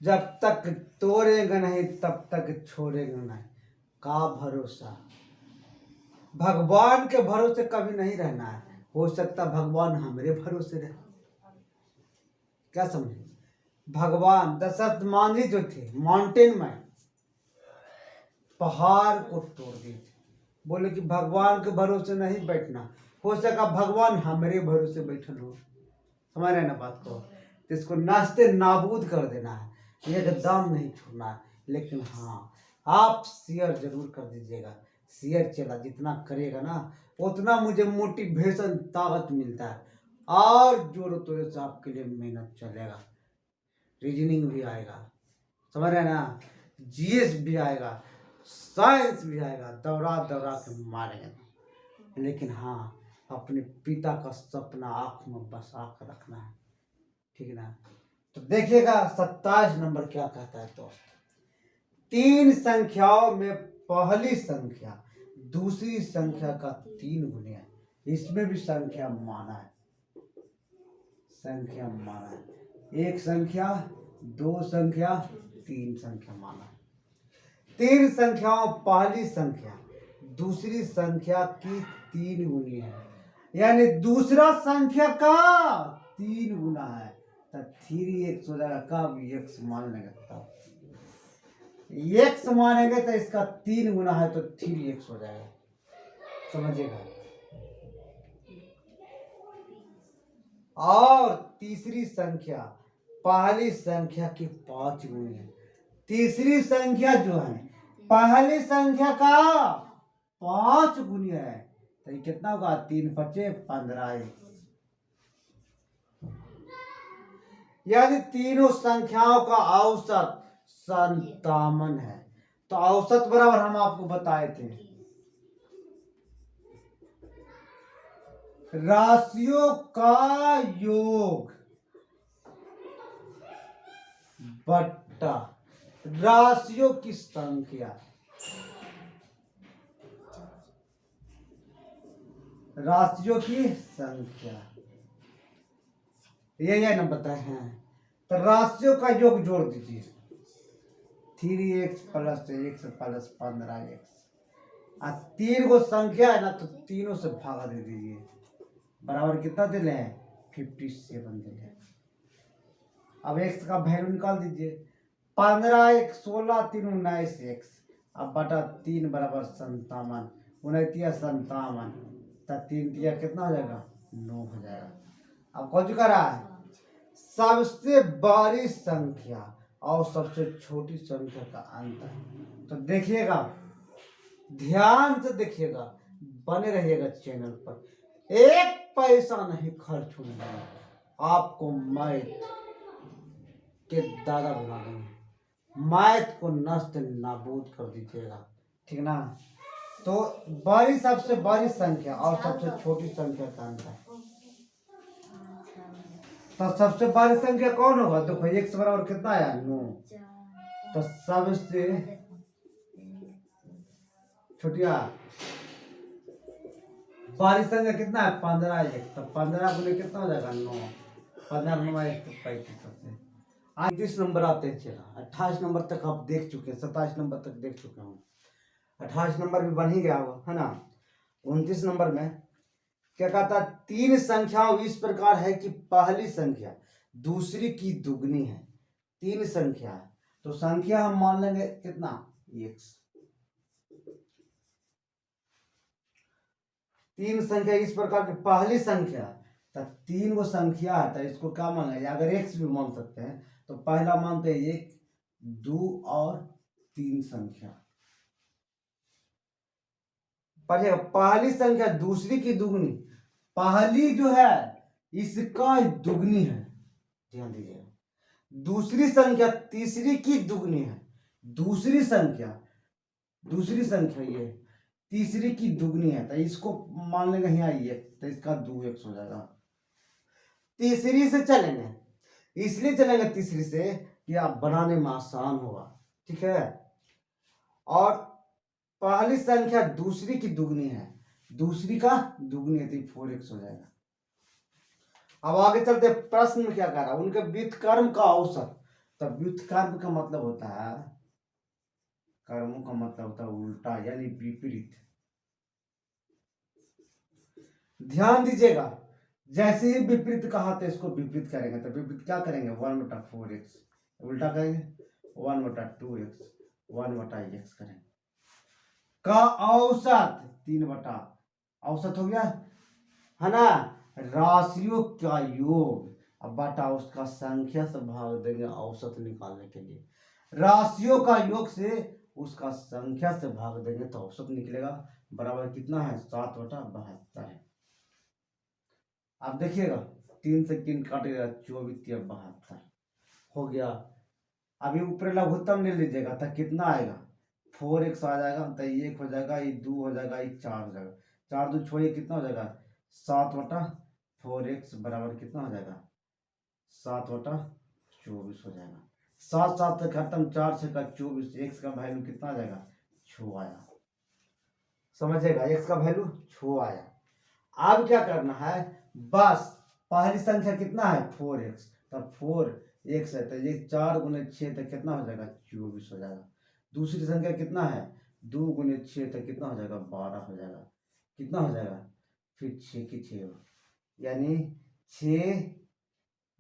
जब तक तोड़ेगा नहीं तब तक छोड़ेगा नहीं, का भरोसा। भगवान के भरोसे कभी नहीं रहना है, हो सकता भगवान हमारे भरोसे रहे। क्या समझे? भगवान दशरथ मांझी जो थे माउंटेन में पहाड़ को तोड़ दिए थे, बोले कि भगवान के भरोसे नहीं बैठना, हो सका भगवान हमारे भरोसे बैठल हो। समझ रहे ना बात को। तो इसको नाश्ते नाबूद कर देना है, एकदम नहीं छोड़ना है। लेकिन हाँ, आप शेयर जरूर कर दीजिएगा। शेयर चला जितना करेगा ना उतना मुझे मोटिवेशन ताकत मिलता है, और जोरों तोरों से आपके लिए मेहनत चलेगा। रीजनिंग भी आएगा, समझ रहे हैं ना, जीएस भी आएगा, साइंस भी आएगा, दौड़ा दौड़ा के मारेंगे। लेकिन हाँ, अपने पिता का सपना आँख में बसा कर रखना है, ठीक है ना। तो देखिएगा 27 नंबर क्या कहता है दोस्त। 3 संख्याओं में पहली संख्या दूसरी संख्या का 3 गुना है। इसमें भी संख्या माना है, संख्या माना है। 1 संख्या, 2 संख्या, 3 संख्या माना है। 3 संख्याओं पहली संख्या दूसरी संख्या की 3 गुनी है, यानी दूसरा संख्या का 3 गुना है। तो 3x हो जाएगा। कब x मान लेंगे तब, x मानेंगे तो इसका 3 गुना है तो 3x हो जाएगा, समझिएगा। और तीसरी संख्या पहली संख्या की 5 गुनी है। तीसरी संख्या जो है पहली संख्या का 5 गुनी है, तो ये कितना होगा, 3 5 15। यानी तीनों संख्याओं का औसत 57 है। तो औसत बराबर हम आपको बताए थे राशियों का योग बट्टा राशियों की संख्या। राशियों की संख्या ये ना बताए हैं। तो राशियों का योग जोड़ दीजिए, 3x plus x plus 15x। और 3 को संख्या है ना, तो तीनों से भागा दे दीजिए, बराबर कितना दिले हैं, 57 दिले हैं। अब x का वैल्यू निकाल दीजिए, 15 1 16 3 19 x, अब बटा 3 बराबर 57, 29 57, तो 3 दिया कितना हो जाएगा, 9 हो जाएगा। अब कौन चुका रहा है, सबसे बड़ी संख्या और सबसे छोटी संख्या का अंतर। तो देखिएगा, ध्यान से देखिएगा, बने रहिएगा चैनल पर, 1 पैसा नहीं खर्च होने देंगे। आपको मैथ के दादा बना देंगे, मैथ को नष्ट नाबूद कर दीजिएगा, ठीक ना। तो बड़ी सबसे बड़ी संख्या और सबसे छोटी संख्या का अंतर। तो सबसे बड़ी संख्या कौन होगा, देखो x बराबर कितना आया, 9। तो सबसे छोटिया बड़ी संख्या कितना है, 15 1, तो 15 गुने कितना हो जाएगा, 9। 15 9 1 35। 29 नंबर आते हैं, चला 28 नंबर तक आप देख चुके हैं, 27 नंबर तक देख चुके हूँ, 28 नंबर भी बन ही गया होगा, है ना। 29 नंबर में क्या कहता है, 3 संख्याओं इस प्रकार है कि पहली संख्या दूसरी की दुगनी है। 3 संख्या है तो संख्या हम मान लेंगे कितना, x। 3 संख्या इस प्रकार की पहली संख्या, तो 3 को संख्या है तो इसको क्या मान लेंगे, अगर x भी मान सकते हैं तो पहला मानते हैं 1 2 और 3 संख्या। पढ़िएगा, पहली संख्या दूसरी की दुगनी, पहली जो है इसका दुगनी है, ध्यान दीजिएगा। दूसरी संख्या तीसरी की दुगनी है, दूसरी संख्या ये तीसरी की दुगनी है, तो इसको मान लेंगे यहाँ ये, तो इसका 2x हो जाएगा। तीसरी से चलेंगे, इसलिए चलेंगे तीसरी से कि आप बनाने में आसान होगा, ठीक है। और पहली संख्या दूसरी की दुगनी है, दूसरी का दुगनी है, तो 4x हो जाएगा। अब आगे चलते, प्रश्न में क्या कह रहा है, उनके व्युत्क्रम का औसत। तो व्युत्क्रम का मतलब होता है, कर्मों का मतलब होता है उल्टा, यानी विपरीत। ध्यान दीजिएगा, जैसे ही विपरीत कहा तो इसको विपरीत करेंगे, तो विपरीत क्या करेंगे, 1/4x, उल्टा करेंगे 1/2x, 1/x करेंगे। का औसत 3/, औसत हो गया है ना। राशियों का योग, अब बटा उसका संख्या से भाग देंगे औसत निकालने के लिए। राशियों का योग से उसका संख्या से भाग देंगे तो औसत निकलेगा, बराबर कितना है 7/72 है। आप देखिएगा 3 से 3 काटेगा 24×72 हो गया। अभी ऊपर लघुत्तम ले लीजिएगा तो कितना आएगा 4x आ जाएगा, तो 1 हो जाएगा, ये 2 हो जाएगा, ये 4 हो जाएगा, 4 2 6 कितना हो जाएगा 7/4x बराबर कितना हो जाएगा 7/24 हो जाएगा। 7 7 से खत्म, 4 से का 24, x का वैल्यू कितना आ जाएगा 6 आया। समझेगा, x का वैल्यू 6 आया। अब क्या करना है, बस पहली संख्या कितना है 4x, तब 4x है तो ये 4 × 6 तो कितना हो जाएगा 24 हो जाएगा। दूसरी संख्या कितना है 2 × 6 तो कितना हो जाएगा 12 हो जाएगा। कितना हो जाएगा फिर 6 की 6 यानी 6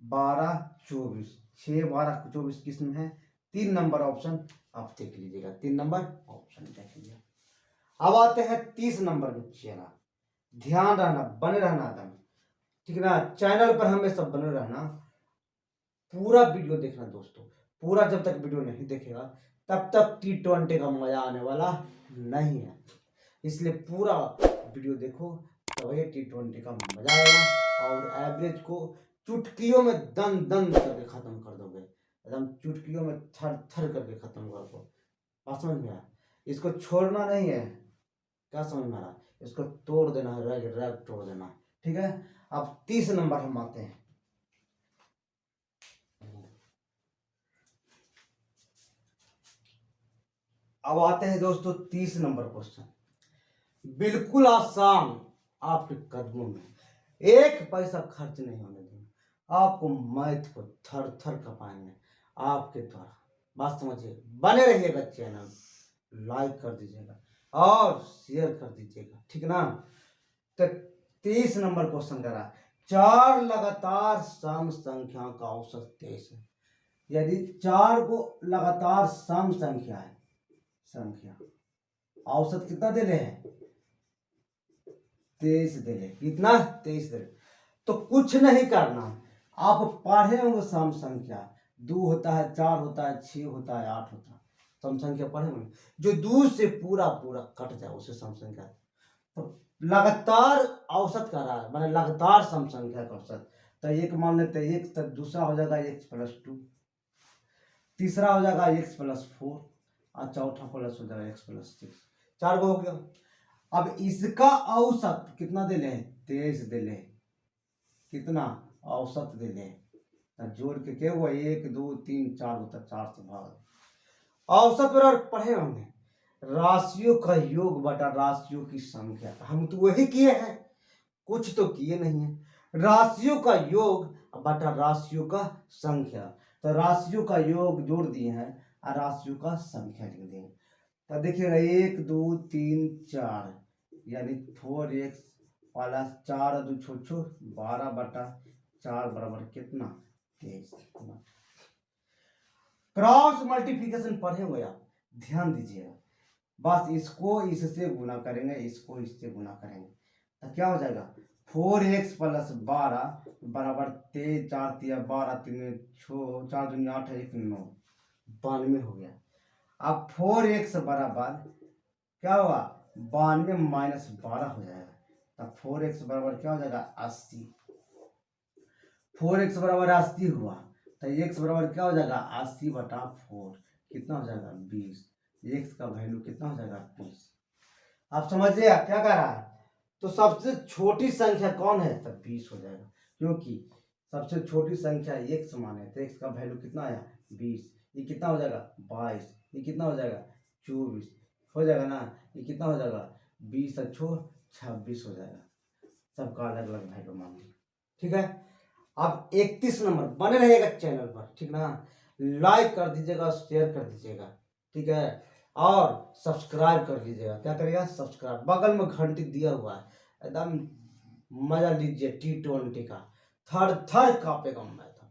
12 24, 6 12 24 किस में है 3 नंबर ऑप्शन। आप देख लीजिएगा 3 नंबर ऑप्शन देख लीजिए। अब आते हैं 30 नंबर में चेहरा। ध्यान रहना, बने रहना एकदम, ठीक है ना। चैनल पर हमेशा बने रहना, पूरा वीडियो देखना दोस्तों। पूरा जब तक वीडियो नहीं देखेगा तब तक T20 का मजा आने वाला नहीं है, इसलिए पूरा वीडियो देखो तभी T20 का मजा आएगा। और एवरेज को चुटकियों में दन दन करके खत्म कर दोगे, एकदम चुटकियों में थर थर करके खत्म कर दो। बात समझ में आया, इसको छोड़ना नहीं है, क्या समझ में आ रहा, इसको तोड़ देना है, रग रग तोड़ देना, ठीक है। अब 30 नंबर हम आते हैं। अब आते हैं दोस्तों 30 नंबर क्वेश्चन, बिल्कुल आसान, आपके कदमों में, 1 पैसा खर्च नहीं होने देंगे, आपको मैथ को थर थर कपाएंगे आपके द्वारा। बात समझिए, बने रहिएगा, चैनल लाइक कर दीजिएगा और शेयर कर दीजिएगा, ठीक ना। तो 30 नंबर क्वेश्चन करा, 4 लगातार सम संख्या का औसत 23 है। यदि 4 को लगातार सम संख्या है, संख्या औसत कितना दे रहे हैं 23 दे रहे, कितना 23 दे रहे, तो कुछ नहीं करना। आप पढ़े होंगे सम संख्या, 2 होता है, 4 होता है, 6 होता है, 8 होता है, सम संख्या पढ़े होंगे। जो 2 से पूरा पूरा कट जाए उसे सम संख्या। तो लगातार औसत कर रहा है, मैंने लगातार सम संख्या का औसत, तो एक मान लेते हैं 1, तो दूसरा हो जाएगा x+2, तीसरा हो जाएगा x+4 और चौथा प्लस हो जाएगा x+6। 4 को हो गया। अब इसका औसत कितना दे ले 23 दे ले, कितना औसत दे ले, जोड़ के क्या हुआ 1 2 3 4 होता, 4 से भाग। औसत बराबर पढ़े होंगे राशियों का योग बटा राशियों की संख्या, हम तो वही किए हैं, कुछ तो किए नहीं है। राशियों का योग बटा राशियों का संख्या, तो राशियों का योग जोड़ दिए हैं और राशियों का संख्या लिख दिए। तो देखिएगा 1 2 3 4 यानी 4x प्लस 4 2 छो 12/4 बराबर कितना 23। क्रॉस मल्टीप्लिकेशन पढ़े हुए आप, ध्यान दीजिएगा। बस इसको इससे गुना करेंगे, इसको इससे गुना करेंगे, तो क्या हो जाएगा 4x + 12 बराबर 23 4 3 12 3 6 4 2 8 1 9 92 हो गया। अब 4x बराबर क्या होगा 92 - 12 हो जाएगा, तब 4x बराबर क्या हो जाएगा 80। 4x बराबर 80 हुआ, तो x बराबर क्या हो जाएगा 80/4, कितना हो जाएगा 20। x का वैल्यू कितना हो जाएगा 20। आप समझिए क्या कह रहा है, तो सबसे छोटी संख्या कौन है, तब 20 हो जाएगा, क्योंकि सबसे छोटी संख्या x माने, तो x का वैल्यू कितना आया 20, ये कितना हो जाएगा 22, ये कितना हो जाएगा 24 हो जाएगा ना, ये कितना हो जाएगा 20 और 6 26 हो जाएगा। सबका अलग अलग वैल्यू मान ली, ठीक है। अब 31 नंबर, बने रहिएगा चैनल पर, ठीक ना। लाइक कर दीजिएगा, शेयर कर दीजिएगा, ठीक है, और सब्सक्राइब कर लीजिएगा। क्या करिएगा सब्सक्राइब, बगल में घंटी दिया हुआ है, एकदम मजा लीजिए T20 का, थर थर कापेगा मैथ,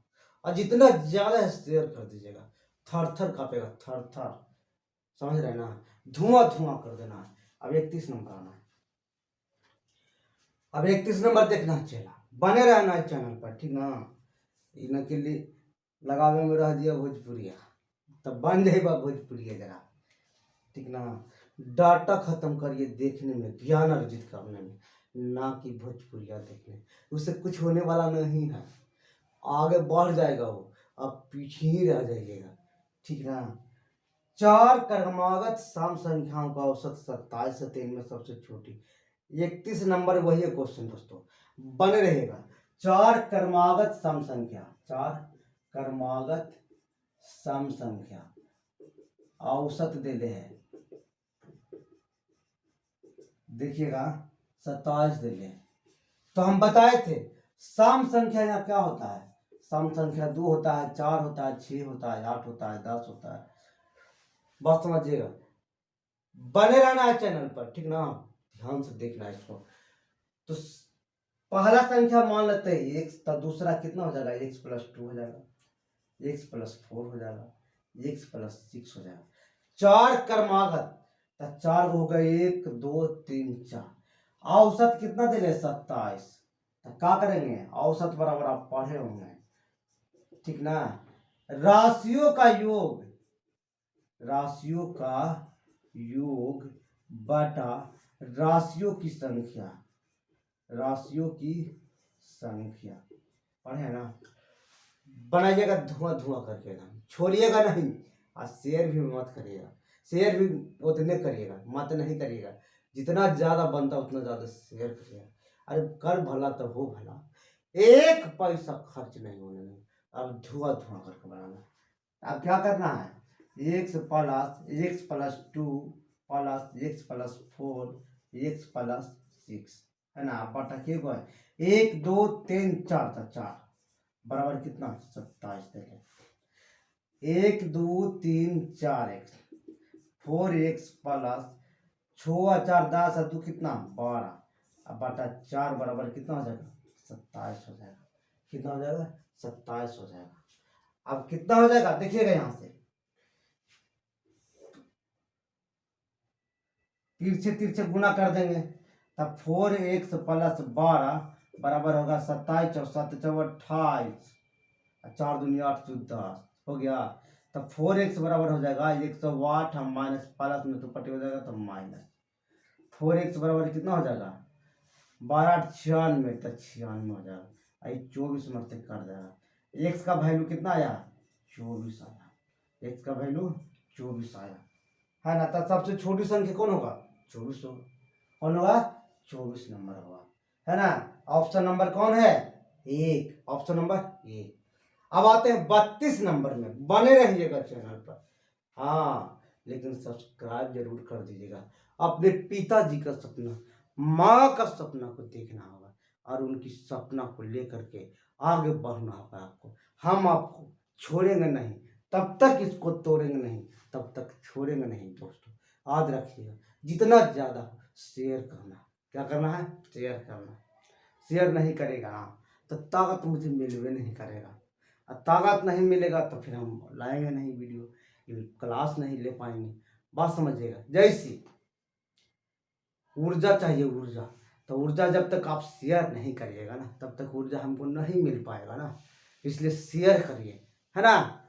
और जितना ज्यादा शेयर कर दीजिएगा थर थर कापेगा, थर थर, समझ रहे ना, धुआं धुआं कर देना है। अब 31 नंबर आना है, अब 31 नंबर देखना चला, बने रहना है चैनल पर, ठीक ना। इन के लिए लगावे में रह दिया भोजपुरिया, तब बन जाएगा भोजपुरिया जरा, ठीक ना। डाटा खत्म करिए देखने में, ज्ञान अर्जित करने में, ना कि भोजपुरिया देखने, उससे कुछ होने वाला नहीं है। आगे बढ़ जाएगा वो, अब पीछे ही रह जाइएगा, ठीक ना। चार क्रमागत सम संख्याओं का औसत 27 है, इनमें सबसे छोटी 31 नंबर वही है क्वेश्चन दोस्तों, बने रहेगा। चार क्रमागत सम संख्या, चार क्रमागत सम संख्या औसत दे दे है, देखिएगा 27 दे ले। तो हम बताए थे सम संख्या यहाँ क्या होता है, सम संख्या 2 होता है, 4 होता है, 6 होता है, 8 होता है, 10 होता है। बात समझिएगा, बने रहना है चैनल पर, ठीक ना, ध्यान से देखना है इसको। तो पहला संख्या मान लेते हैं x, तो दूसरा कितना हो जाएगा, x + 2 हो जाएगा, x + 4 हो जाएगा, x + 6 हो जाएगा। चार क्रमागत, तो 4 हो गए, 1 2 3 4, औसत कितना दे 27। तो क्या करेंगे, औसत बराबर आप पढ़े होंगे, ठीक ना। राशियों का योग, राशियों का योग बटा राशियों की संख्या, राशियों की संख्या, पढ़े ना। बनाइएगा धुआं धुआं करके ना, छोड़िएगा नहीं, और शेयर भी मत करिएगा, शेयर भी उतने करिएगा, मत नहीं करिएगा, जितना ज्यादा बनता उतना ज्यादा शेयर करिएगा। अरे कर भला तो हो भला, 1 पैसा खर्च नहीं होने देना, अब धुआं धुआं करके बनाना। अब क्या करना है, x + 2 + x + 4 x + 6 है ना, बटा के को है 1 2 3 4, था 4 बराबर कितना 27 दे ले। 1 2 3 4 x 4x + 6 4 10 2 कितना 12, अब बटा 4 बराबर कितना हो जाएगा 27 हो जाएगा, कितना हो जाएगा 27 हो जाएगा। अब कितना हो जाएगा देखिएगा, यहां से तिरछे तिरछे गुना कर देंगे, तब 4x + 12 बराबर होगा 27 और 7 × 28, 4 दूनी 8 × 10 हो गया। तब 4x बराबर हो जाएगा 108, हम माइनस प्लस में तो पट्टी हो जाएगा, तो माइनस 4x बराबर कितना हो जाएगा 12 96, तो 96 हो जाएगा, 24 में से कर देगा। x का वैल्यू कितना आया 24 आया, x का वैल्यू 24 आया, है ना। तो सबसे छोटी संख्या कौन होगा 24 होगा, कौन होगा 24 नंबर होगा, है ना। ऑप्शन नंबर कौन है 1, ऑप्शन नंबर 1। अब आते हैं 32 नंबर में, बने रहिएगा चैनल पर, हाँ लेकिन सब्सक्राइब जरूर कर दीजिएगा। अपने पिताजी का सपना, माँ का सपना को देखना होगा, और उनकी सपना को लेकर के आगे बढ़ना होगा आपको। हम आपको छोड़ेंगे नहीं, तब तक इसको तोड़ेंगे नहीं, तब तक छोड़ेंगे नहीं दोस्तों, याद रखिएगा। जितना ज़्यादा शेयर करना, क्या करना है शेयर करना, शेयर नहीं करेगा ना तो ताकत मुझे मिलवे नहीं करेगा, और ताकत नहीं मिलेगा तो फिर हम लाएंगे नहीं वीडियो, क्लास नहीं ले पाएंगे। बात समझिएगा, जैसी ऊर्जा चाहिए ऊर्जा, तो ऊर्जा जब तक आप शेयर नहीं करिएगा ना तब तक ऊर्जा हमको नहीं मिल पाएगा ना, इसलिए शेयर करिए, है ना।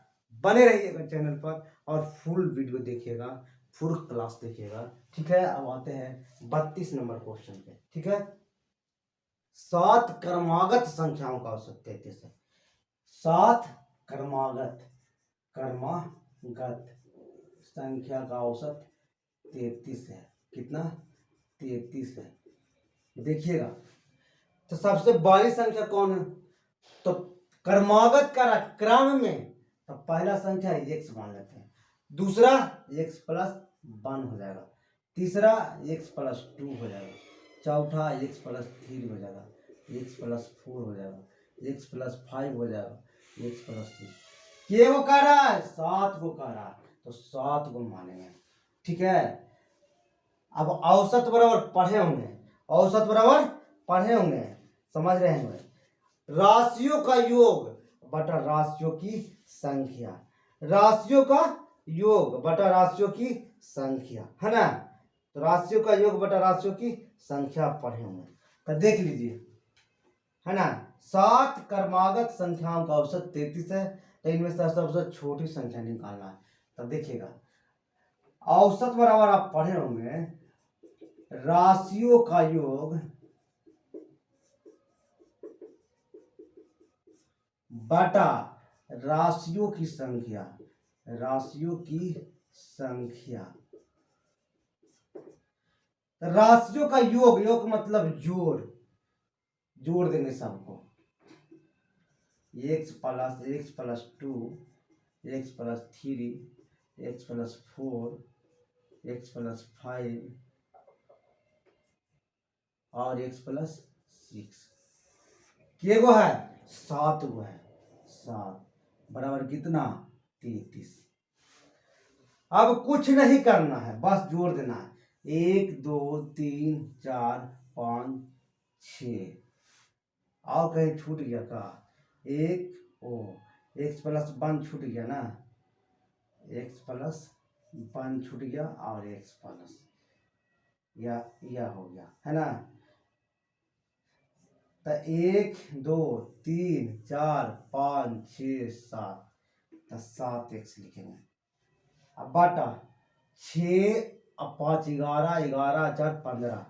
बने रहिएगा चैनल पर और फुल वीडियो देखिएगा, फुल क्लास देखिएगा, ठीक है। अब आते हैं 32 नंबर क्वेश्चन पे, ठीक है। 7 क्रमागत संख्याओं का औसत 33 है, 7 क्रमागत संख्या का औसत 33 है, कितना 33 है, देखिएगा। तो सबसे बड़ी संख्या कौन है, तो क्रमागत का क्रम में तो पहला संख्या x मान लेते हैं, दूसरा x + 1 हो जाएगा, तीसरा x + 2 हो जाएगा, चौथा x + 3 हो जाएगा, x + 4 हो जाएगा, x + 5 हो जाएगा, x + 6। ये वो कह रहा है 7 को कह रहा है, तो 7 को मानेंगे, ठीक है। अब औसत बराबर पढ़े होंगे, औसत बराबर पढ़े होंगे, समझ रहे हैं। राशियों का योग बटा राशियों की संख्या, राशियों का योग बटा राशियों की संख्या, है ना। तो राशियों का योग बटा राशियों की संख्या पढ़े होंगे, तो देख लीजिए है ना। 7 क्रमागत संख्याओं का औसत 33 है, तो इनमें से सबसे छोटी संख्या निकालना है। तो देखिएगा औसत बराबर आप पढ़े होंगे राशियों का योग बटा राशियों की संख्या, राशियों की संख्या। राशियों का योग, योग मतलब जोड़, जोड़ देंगे सबको। x plus 2, x plus 3, x plus 4, x plus 5 और x प्लस 6। के गो है? 7 गो है। 7 बराबर कितना? 33। अब कुछ नहीं करना है, बस जोड़ देना है। 1 2 3 4 5 6 और कहीं छूट गया का? एक ओ x प्लस 1 छूट गया ना, x प्लस 1 छूट गया और x प्लस या हो गया है ना। तो 1 2 3 4 5 6 7, तो 7x लिखेंगे। अब बटा 6 और 5 11, 11 4 15,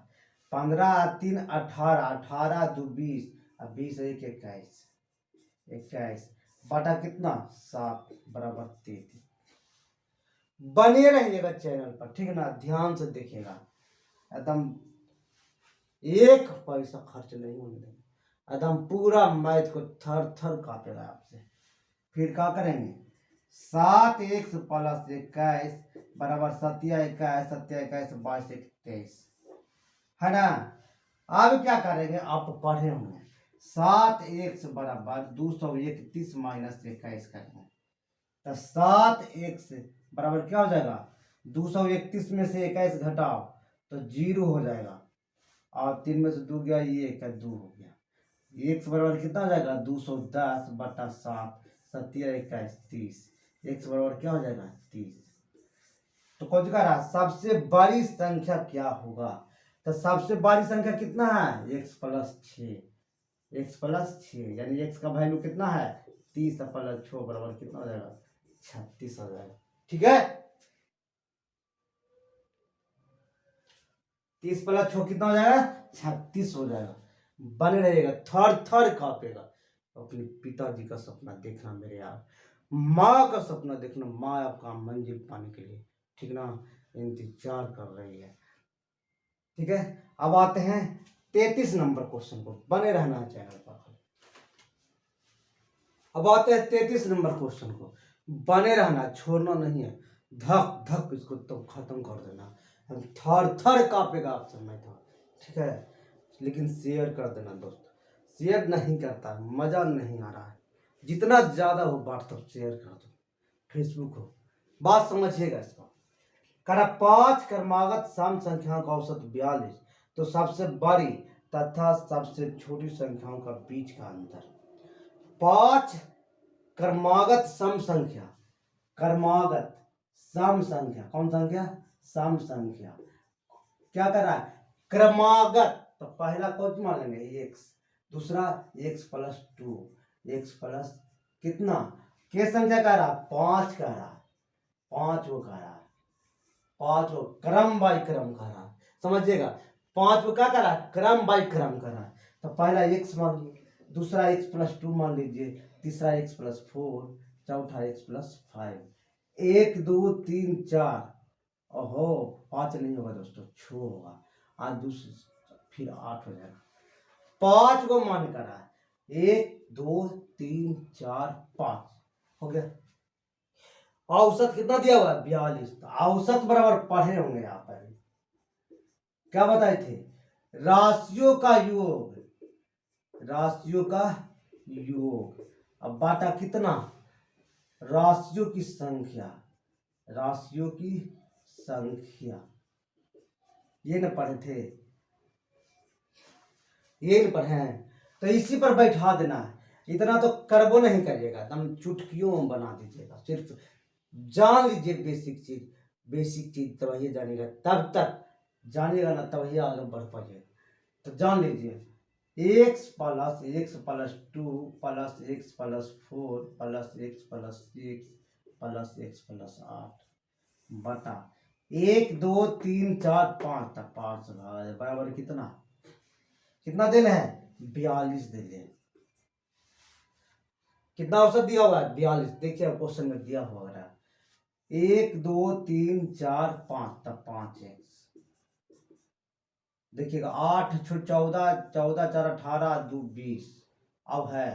15 3 18, 18 2 20 और 20 1 21, 21 बटा कितना? 7 बराबर 33। बने रहिएगा चैनल पर, ठीक है ना, ध्यान से देखिएगा, एकदम एक पैसा खर्च नहीं होने देंगे, एकदम पूरा मैथ को थर थर कापेगा आपसे। फिर क्या करेंगे? 7x प्लस 21 बराबर 7 21, 7 21 22 23, है ना। अब क्या करेंगे? आप पढ़े होंगे 7x बराबर 231 माइनस 21 करेंगे, तो 7x बराबर क्या हो जाएगा? 231 में से 21 घटाओ तो 0 हो जाएगा, और 3 में से 2 गया, ये का 2 हो गया। x बराबर कितना हो जाएगा? 210 बटा 7, 7 21 30, x बराबर क्या हो जाएगा? 30। तो कौन सा रहा? सबसे बड़ी संख्या क्या होगा? तो सबसे बड़ी संख्या कितना है? x प्लस 6, x प्लस 6 यानी x का वैल्यू कितना है? 30 प्लस 6 बराबर कितना हो जाएगा? 36 हो जाएगा। ठीक है, 30 प्लस 6 कितना हो जाएगा? 36 हो जाएगा। बने रहेगा, थर थर कापेगा। अपने पिताजी का सपना देखना मेरे यार, माँ का सपना देखना, माँ आपका मंजिल पाने के लिए, ठीक ना, इंतजार कर रही है। ठीक है, अब आते हैं 33 नंबर क्वेश्चन को, बने रहना है चैनल पर। अब आते हैं 33 नंबर क्वेश्चन को, बने रहना, छोड़ना नहीं है, धक धक इसको तो खत्म कर देना, थर थर कापेगा आपसे मैं तो। ठीक है, लेकिन शेयर कर देना दोस्त, शेयर नहीं करता मजा नहीं आ रहा है, जितना ज्यादा हो व्हाट्सएप शेयर कर दो, फेसबुक हो, बात समझिएगा इसको। करा 5 क्रमागत सम संख्याओं का औसत 42, तो सबसे बड़ी तथा सबसे छोटी संख्याओं का बीच का अंतर। 5 क्रमागत सम संख्या, क्रमागत सम संख्या, कौन संख्या? सम संख्या। क्या कर रहा है? क्रमागत, तो पहला कौन मान लेंगे? x, दूसरा x प्लस 2, x प्लस कितना? के संख्या कह रहा? 5 कह रहा, 5 को कह रहा, 5 को क्रम बाई क्रम कह रहा, समझिएगा। 5 को क्या कर रहा? क्रम बाई क्रम कर रहा। तो पहला x मान लीजिए, दूसरा x प्लस 2 मान लीजिए, तीसरा x प्लस 4, चौथा x प्लस 5, 1 2 3 4, ओहो 5 नहीं होगा दोस्तों, 6 होगा, आज दूसरा फिर 8 हो जाएगा। 5 को मान कर रहा है, 1 2 3 4 5 हो गया। औसत कितना दिया हुआ है? 42। औसत बराबर पढ़े होंगे यहाँ पर, क्या बताए थे? राशियों का योग, राशियों का योग, अब बाटा कितना? राशियों की संख्या, राशियों की संख्या, ये न पढ़े थे, ये न पढ़े हैं, तो इसी पर बैठा देना है। इतना तो करबो नहीं करिएगा, एकदम चुटकियों में बना दीजिएगा, सिर्फ जान लीजिए बेसिक चीज, बेसिक चीज तभी जानिएगा, तब तक जानिएगा ना तभी आगे बढ़ पाइएगा। तो जान लीजिए x plus 2 plus x plus 4 plus x plus 6 plus x plus 8 बटा 1 2 3 4 5 तक 5 बराबर कितना कितना देना है 42 दे दे। कितना औसत दिया हुआ है 42। देखिए क्वेश्चन में दिया हुआ है 1 2 3 4 5 तक 5 एक्स। देखिएगा 8 14 14 4 18 2 20 अब है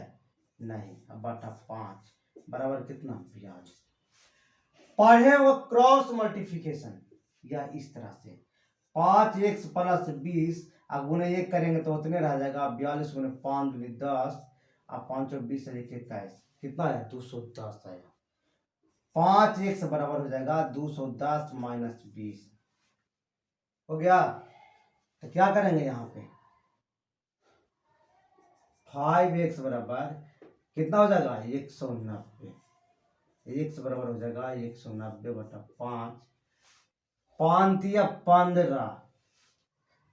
नहीं अब बटा 5 बराबर कितना 42। पढ़े वो क्रॉस मल्टीप्लिकेशन या इस तरह से 5x प्लस 20 अब गुने 1 करेंगे तो उतने रह जाएगा 42 गुने 5 दूनी 10 अब 5 और 20 है 21 कितना है 210 आएगा। 5x बराबर हो जाएगा 210 माइनस 20 हो गया। तो क्या करेंगे यहाँ पे 5x बराबर कितना हो जाएगा 190 x बराबर हो जाएगा 190 बटा 5 5 या 15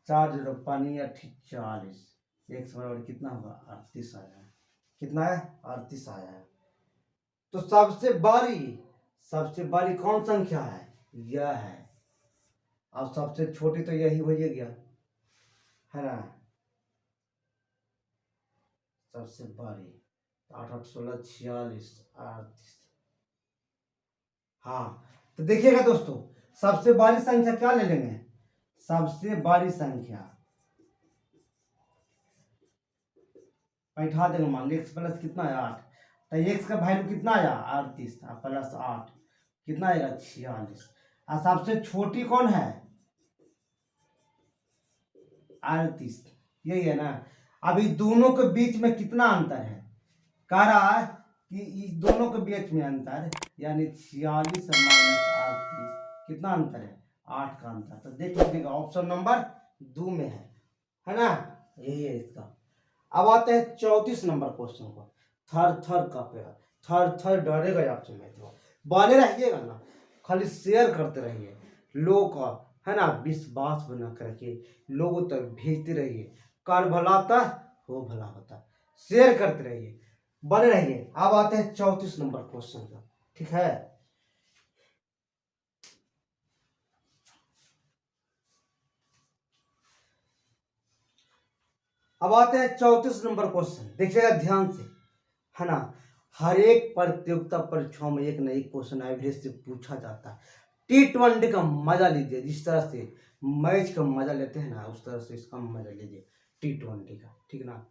4 0 पानी 40 x बराबर कितना होगा 38 आया है। कितना है 38 आया है। तो सबसे बड़ी कौन संख्या है यह है। अब सबसे छोटी तो यही हो गया है ना। सबसे बड़ी 8 8 16 46 38। हाँ तो देखिएगा दोस्तों सबसे बड़ी संख्या क्या ले लेंगे सबसे बड़ी संख्या बैठा देंगे मान ली x प्लस कितना है 8 तो x का वैल्यू कितना आया 38 प्लस 8 कितना आएगा 46। और सबसे छोटी कौन है 38 यही है ना। अभी दोनों के बीच में कितना अंतर है कह रहा है कि इस दोनों के बीच में अंतर यानी 46 माइनस 38 कितना अंतर है 8 का अंतर। तो देख लीजिएगा ऑप्शन नंबर 2 में है ना यही है इसका। अब आते हैं 34 नंबर क्वेश्चन को। थर कापेगा थर डरेगा आपसे मैं तो बने रहिएगा ना खाली शेयर करते रहिए लोगों का है ना विश्वास बना करके लोगों तक भेजते रहिए कर भला होता हो भला होता शेयर करते रहिए बने रहिए। अब आते हैं 34 नंबर क्वेश्चन का ठीक है। अब आते हैं 34 नंबर क्वेश्चन देखिएगा ध्यान से है ना। हर एक प्रतियोगिता परीक्षाओं में एक न एक क्वेश्चन एवरेज से पूछा जाता है। T20 का मजा लीजिए जिस तरह से मैच का मजा लेते हैं ना उस तरह से इसका मजा लीजिए T20 का ठीक ना।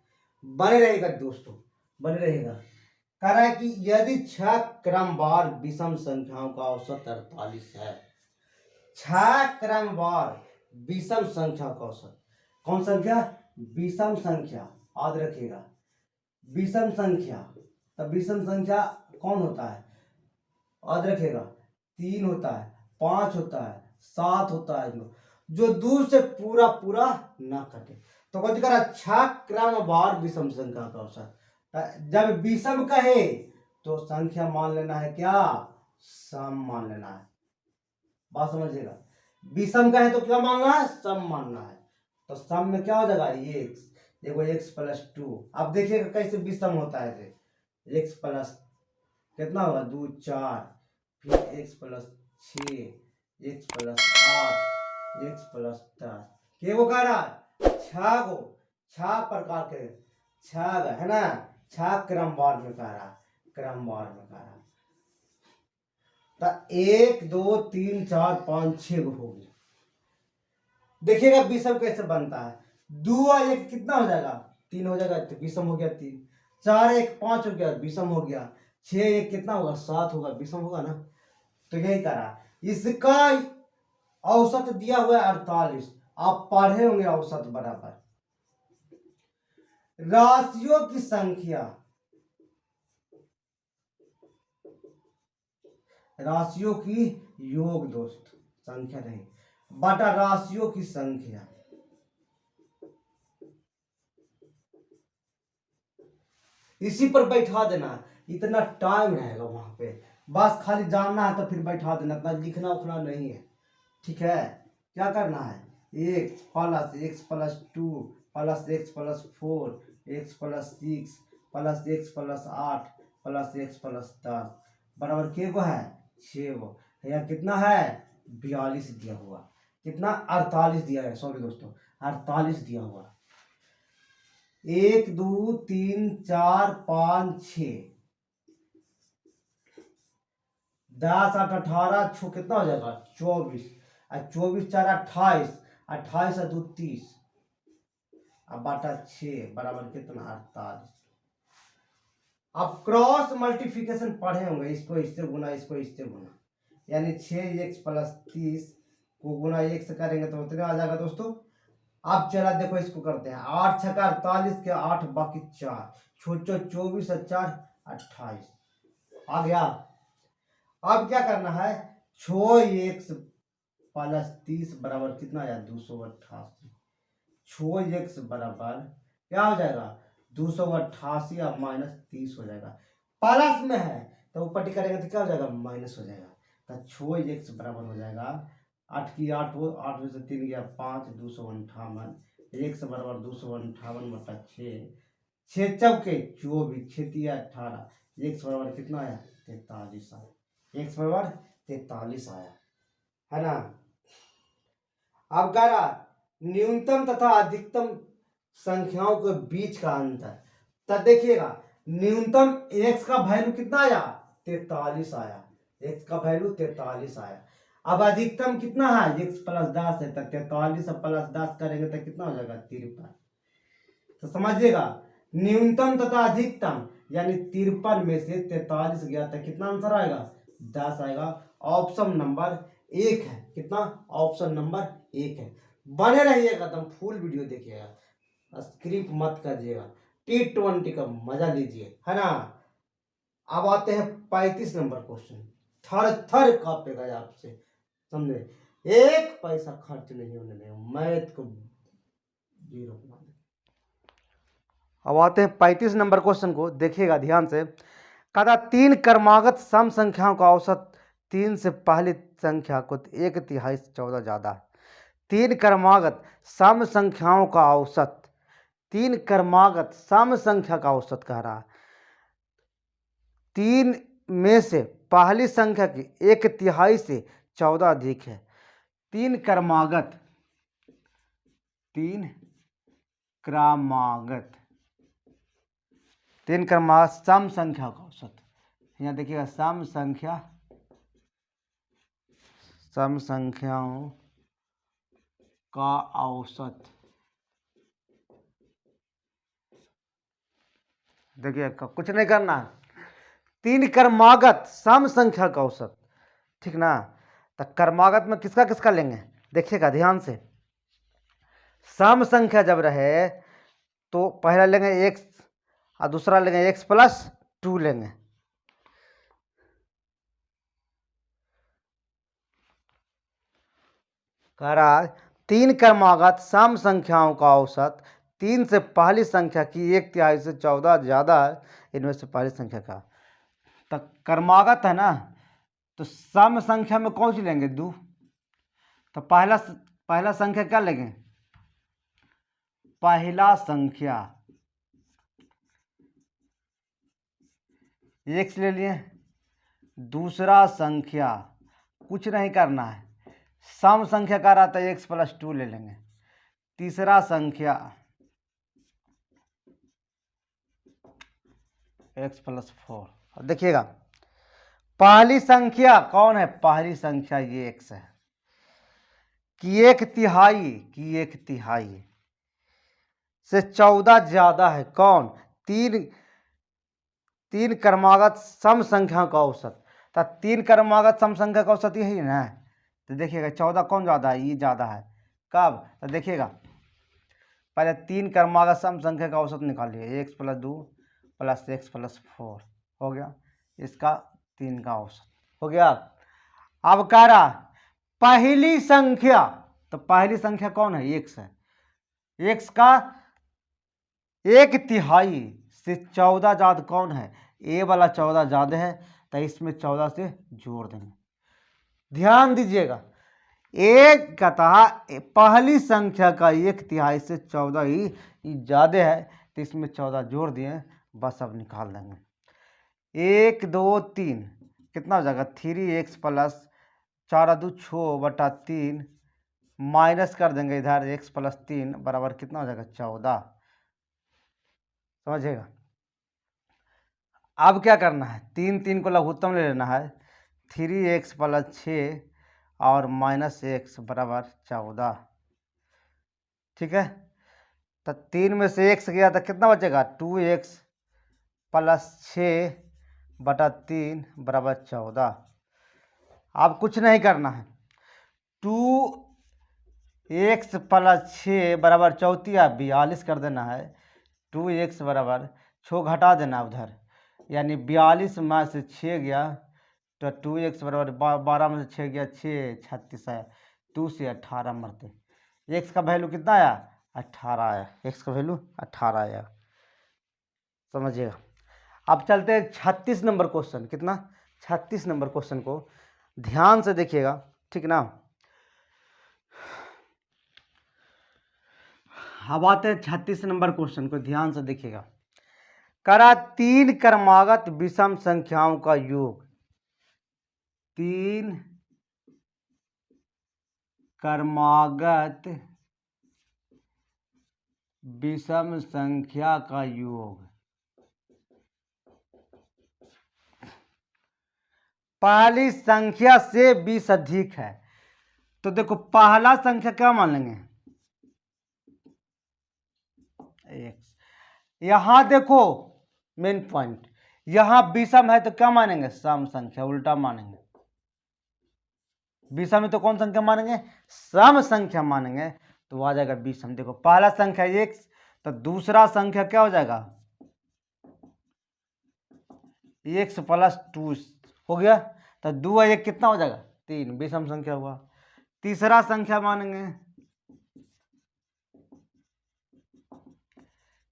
बने रहेगा दोस्तों बने रहेगा। कह रहा है कि यदि 6 क्रमवार विषम संख्याओं का औसत 48 है 6 क्रमवार विषम संख्या का औसत कौन संख्या विषम संख्या याद रखिएगा विषम संख्या। तब विषम संख्या कौन होता है याद रखिएगा 3 होता है 5 होता है 7 होता है जो दूर से पूरा ना कटे। तो कौन कह रहा 6 क्रमवार विषम संख्या का औसत। जब विषम कहे तो संख्या मान लेना है क्या सम मान लेना है बात समझिएगा। विषम कहे तो क्या मानना है सम मानना है। तो सम में क्या हो जाएगा x प्लस 2। अब देखिएगा कैसे विषम होता है x प्लस कितना होगा 2 4 फिर x plus 6 x plus 8 x plus 10 के वो कह रहा है 6 प्रकार के 6 है ना 6 क्रमवार में कह रहा क्रमवार में कह रहा। तो 1 2 3 4 5 6 हो गया। देखिएगा विषम कैसे बनता है 2 और 1 कितना हो जाएगा 3 हो जाएगा तो विषम हो गया 3 4 1 5 हो गया विषम हो गया 6 1 कितना होगा 7 होगा विषम होगा ना। तो यही करा इसका औसत दिया हुआ है 48। आप पढ़े होंगे औसत बराबर राशियों की संख्या राशियों की योग दोस्त संख्या नहीं बटा राशियों की संख्या। इसी पर बैठा देना इतना टाइम रहेगा वहां पे बस खाली जानना है तो फिर बैठा देना इतना लिखना उखना नहीं है ठीक है। क्या करना है एक plus x plus 2 plus x plus 4 x plus 6 plus x plus 8 plus x plus 10 बराबर के को है 6 को। यहाँ कितना है 42 दिया हुआ, कितना 48 दिया है, सॉरी दोस्तों 48 दिया हुआ। 1 2 3 4 5 6 10 8 18 छो कितना हो जाएगा 24 और 24 4 28 28 और 2 30 अब बाटा 6 बराबर कितना 48। अब क्रॉस मल्टीप्लिकेशन पढ़े होंगे, इसको इससे गुना इसको इससे गुना, यानी 6x प्लस 30 को गुना 1 से करेंगे तो उतने आ जाएगा दोस्तों। अब चला देखो इसको करते हैं, 8 छक्का 48 के 8 बाकी 4 छोटो 24 और 4 28 आ गया। अब क्या करना है 6x प्लस 30 बराबर कितना आया 288। 6x बराबर क्या हो जाएगा 288 और माइनस 30 हो जाएगा, प्लस में है तो ऊपर टिक करेंगे तो क्या हो जाएगा माइनस हो जाएगा। तो 6x बराबर हो जाएगा 8 की 8 हो, 8 में से 3 गया 5 258 x बराबर 258 बटा 6 चौके 24 6 18 x बराबर कितना आया 43 आया, x बराबर 43 आया है ना। अब कह रहा न्यूनतम तथा अधिकतम संख्याओं के बीच का अंतर, तब देखिएगा न्यूनतम x का वैल्यू कितना आया 43 आया, x का वैल्यू 43 आया। अब अधिकतम कितना है x प्लस 10 है, तो 43 प्लस 10 करेंगे तो कितना हो जाएगा 53। तो समझिएगा न्यूनतम तथा अधिकतम यानी 53 में से 43 गया तो कितना आंसर आएगा 10 आएगा। ऑप्शन नंबर 1 है, कितना ऑप्शन नंबर 1 है। बने रहिएगा एकदम फुल वीडियो देखिएगा, स्क्रिप्ट मत करिएगा, T20 का मजा लीजिए है ना। अब आते हैं 35 नंबर क्वेश्चन, थर थर कांपेगा आपसे, समझे, एक पैसा खर्च नहीं होने देगा, मैथ को जीरो बना दे। अब आते हैं 35 नंबर क्वेश्चन को, देखिएगा ध्यान से। कहता 3 क्रमागत सम संख्याओं का औसत 3 से पहली संख्या को 1/3 से 14 ज्यादा है। 3 क्रमागत सम संख्याओं का औसत, 3 क्रमागत सम संख्या का औसत कह रहा है, 3 में से पहली संख्या की 1/3 से 14 अधिक है। 3 क्रमागत, 3 क्रमागत, 3 क्रमागत सम संख्या का औसत, यहाँ देखिएगा सम संख्या, सम संख्याओं का औसत, देखिए कुछ नहीं करना है, 3 क्रमागत सम संख्या का औसत, ठीक ना। तो क्रमागत में किसका किसका लेंगे देखिएगा ध्यान से। सम संख्या जब रहे तो पहला लेंगे x और दूसरा लेंगे x प्लस 2 लेंगे। कह रहा 3 क्रमागत सम संख्याओं का औसत 3 से पहली संख्या की 1/3 से 14 ज्यादा है इनमें से पहली संख्या का। तो क्रमागत है ना, तो सम संख्या में कौन सी लेंगे 2, तो पहला संख्या क्या लेंगे, पहला संख्या x ले लिए, दूसरा संख्या कुछ नहीं करना है, सम संख्या का रहा था x प्लस 2 ले लेंगे, तीसरा संख्या x प्लस 4। देखिएगा पहली संख्या कौन है, पहली संख्या ये x है कि 1/3 से 14 ज्यादा है कौन, 3 क्रमागत सम संख्या का औसत। तो 3 क्रमागत सम संख्या का औसत यही है ना, तो देखिएगा 14 कौन ज्यादा है, ये ज्यादा है। कब, तो देखिएगा पहले 3 क्रमागत सम संख्या का औसत निकालिए, x plus 2 plus x plus 4 हो गया, इसका 3 का औसत हो गया। अब कह रहा पहली संख्या, तो पहली संख्या कौन है x है, x का 1/3 से 14 ज्यादा कौन है, a वाला 14 ज्यादा है, तो इसमें 14 से जोड़ देंगे। ध्यान दीजिएगा एक कथा पहली संख्या का 1/3 से 14 ही ज़्यादा है, तो इसमें 14 जोड़ दिए, बस अब निकाल देंगे। 1 2 3 कितना हो जाएगा 3x प्लस 4×2 6/3 माइनस कर देंगे इधर x प्लस 3 बराबर कितना हो जाएगा 14। समझिएगा। अब क्या करना है, 3 को लघुत्तम ले लेना है, 3x प्लस 6 और माइनस x बराबर 14। ठीक है, तो 3 में से x गया तो कितना बचेगा 2x प्लस 6/3 बराबर 14। अब कुछ नहीं करना है, 2x प्लस 6 बराबर 42 कर देना है, 2x बराबर 6 घटा देना उधर, यानी 42 में से 6 गया तो 2x बराबर 12 में से 6 गया 6 36 है, 2 से 18 मरते, x का वैल्यू कितना आया 18 आया, x का वैल्यू 18 आया। समझिएगा। अब चलते हैं 36 नंबर क्वेश्चन, कितना 36 नंबर क्वेश्चन को ध्यान से देखिएगा, ठीक ना। अब आते हैं 36 नंबर क्वेश्चन को, ध्यान से देखिएगा। करा 3 क्रमागत विषम संख्याओं का योग, 3 क्रमागत विषम संख्या का योग। पहली संख्या से 20 अधिक है, तो देखो पहला संख्या क्या मान लेंगे x। यहां देखो मेन पॉइंट, यहां विषम है तो क्या मानेंगे सम संख्या, उल्टा मानेंगे। विषम में तो कौन संख्या मानेंगे सम संख्या मानेंगे, तो आ जाएगा विषम। देखो पहला संख्या x, तो दूसरा संख्या क्या हो जाएगा x प्लस 2 हो गया, तो 2 1 कितना हो जाएगा 3, विषम संख्या हुआ। तीसरा संख्या मानेंगे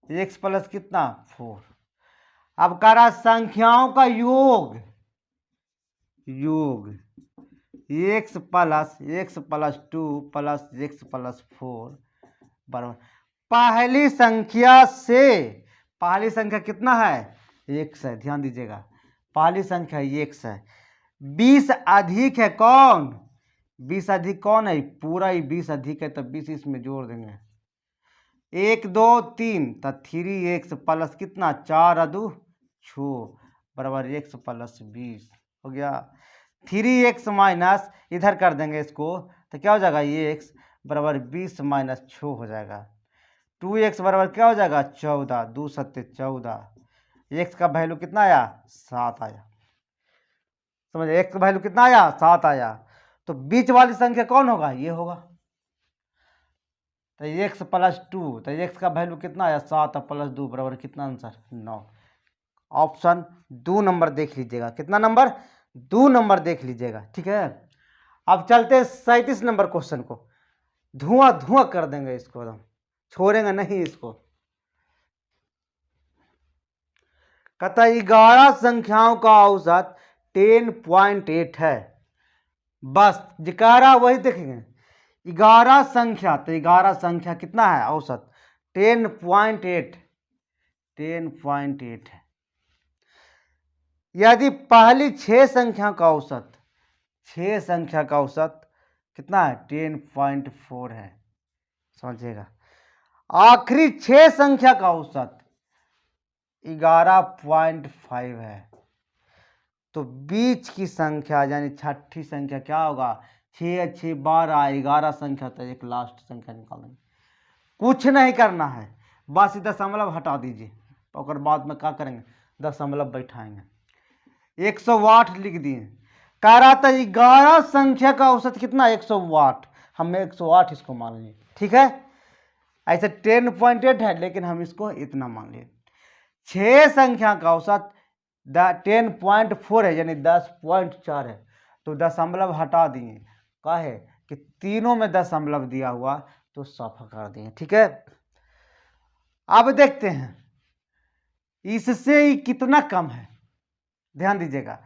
x प्लस कितना 4। अब कह रहा संख्याओं का योग, योग x plus 2 plus x plus 4 बराबर पहली संख्या से, पहली संख्या कितना है x है, ध्यान दीजिएगा पहली संख्या x है, 20 अधिक है कौन 20 अधिक कौन है पूरा ही 20 अधिक है, तो 20 इसमें जोड़ देंगे 1 2 3 तो 3x प्लस कितना 4×2 बराबर x प्लस 20 हो गया। 3x माइनस इधर कर देंगे इसको, तो क्या हो जाएगा ये x बराबर 20 माइनस 6 हो जाएगा। 2x बराबर क्या हो जाएगा 14, 2 7 14, x का वैल्यू कितना आया 7 आया। समझ x का वैल्यू कितना आया 7 आया, तो बीच वाली संख्या कौन होगा ये होगा, तो x प्लस 2, तो x का वैल्यू कितना आया 7 प्लस 2 बराबर कितना आंसर 9। ऑप्शन 2 नंबर देख लीजिएगा, कितना नंबर 2 नंबर देख लीजिएगा। ठीक है, अब चलते हैं 37 नंबर क्वेश्चन को, धुआं धुआं कर देंगे इसको, एकदम छोड़ेंगे नहीं इसको। कहता 11 संख्याओं का औसत 10.8 है, बस 11 वही देखेंगे 11 संख्या, तो 11 संख्या कितना है औसत 10.8 है। यदि पहली 6 संख्या का औसत, 6 संख्या का औसत कितना है 10.4 है, समझिएगा। आखिरी 6 संख्या का औसत 11.5 है, तो बीच की संख्या यानी छठी संख्या क्या होगा 6 6 12 11 संख्या, तो एक लास्ट संख्या निकालेंगे। कुछ नहीं करना है, बस दशमलव हटा दीजिए, और बाद में क्या करेंगे दशमलव बैठाएंगे। 108 लिख दिए, कह रहा था 11 संख्या का औसत कितना 108, हमने 108 इसको मान लिए। ठीक है, ऐसे 10.8 है लेकिन हम इसको इतना मान लिए। 6 संख्या का औसत 10.4 है यानी 10.4 है, तो दशमलव हटा दिए, काहे कि तीनों में दशमलव दिया हुआ तो साफा कर दिए। ठीक है, अब देखते हैं इससे ही कितना कम है, ध्यान दीजिएगा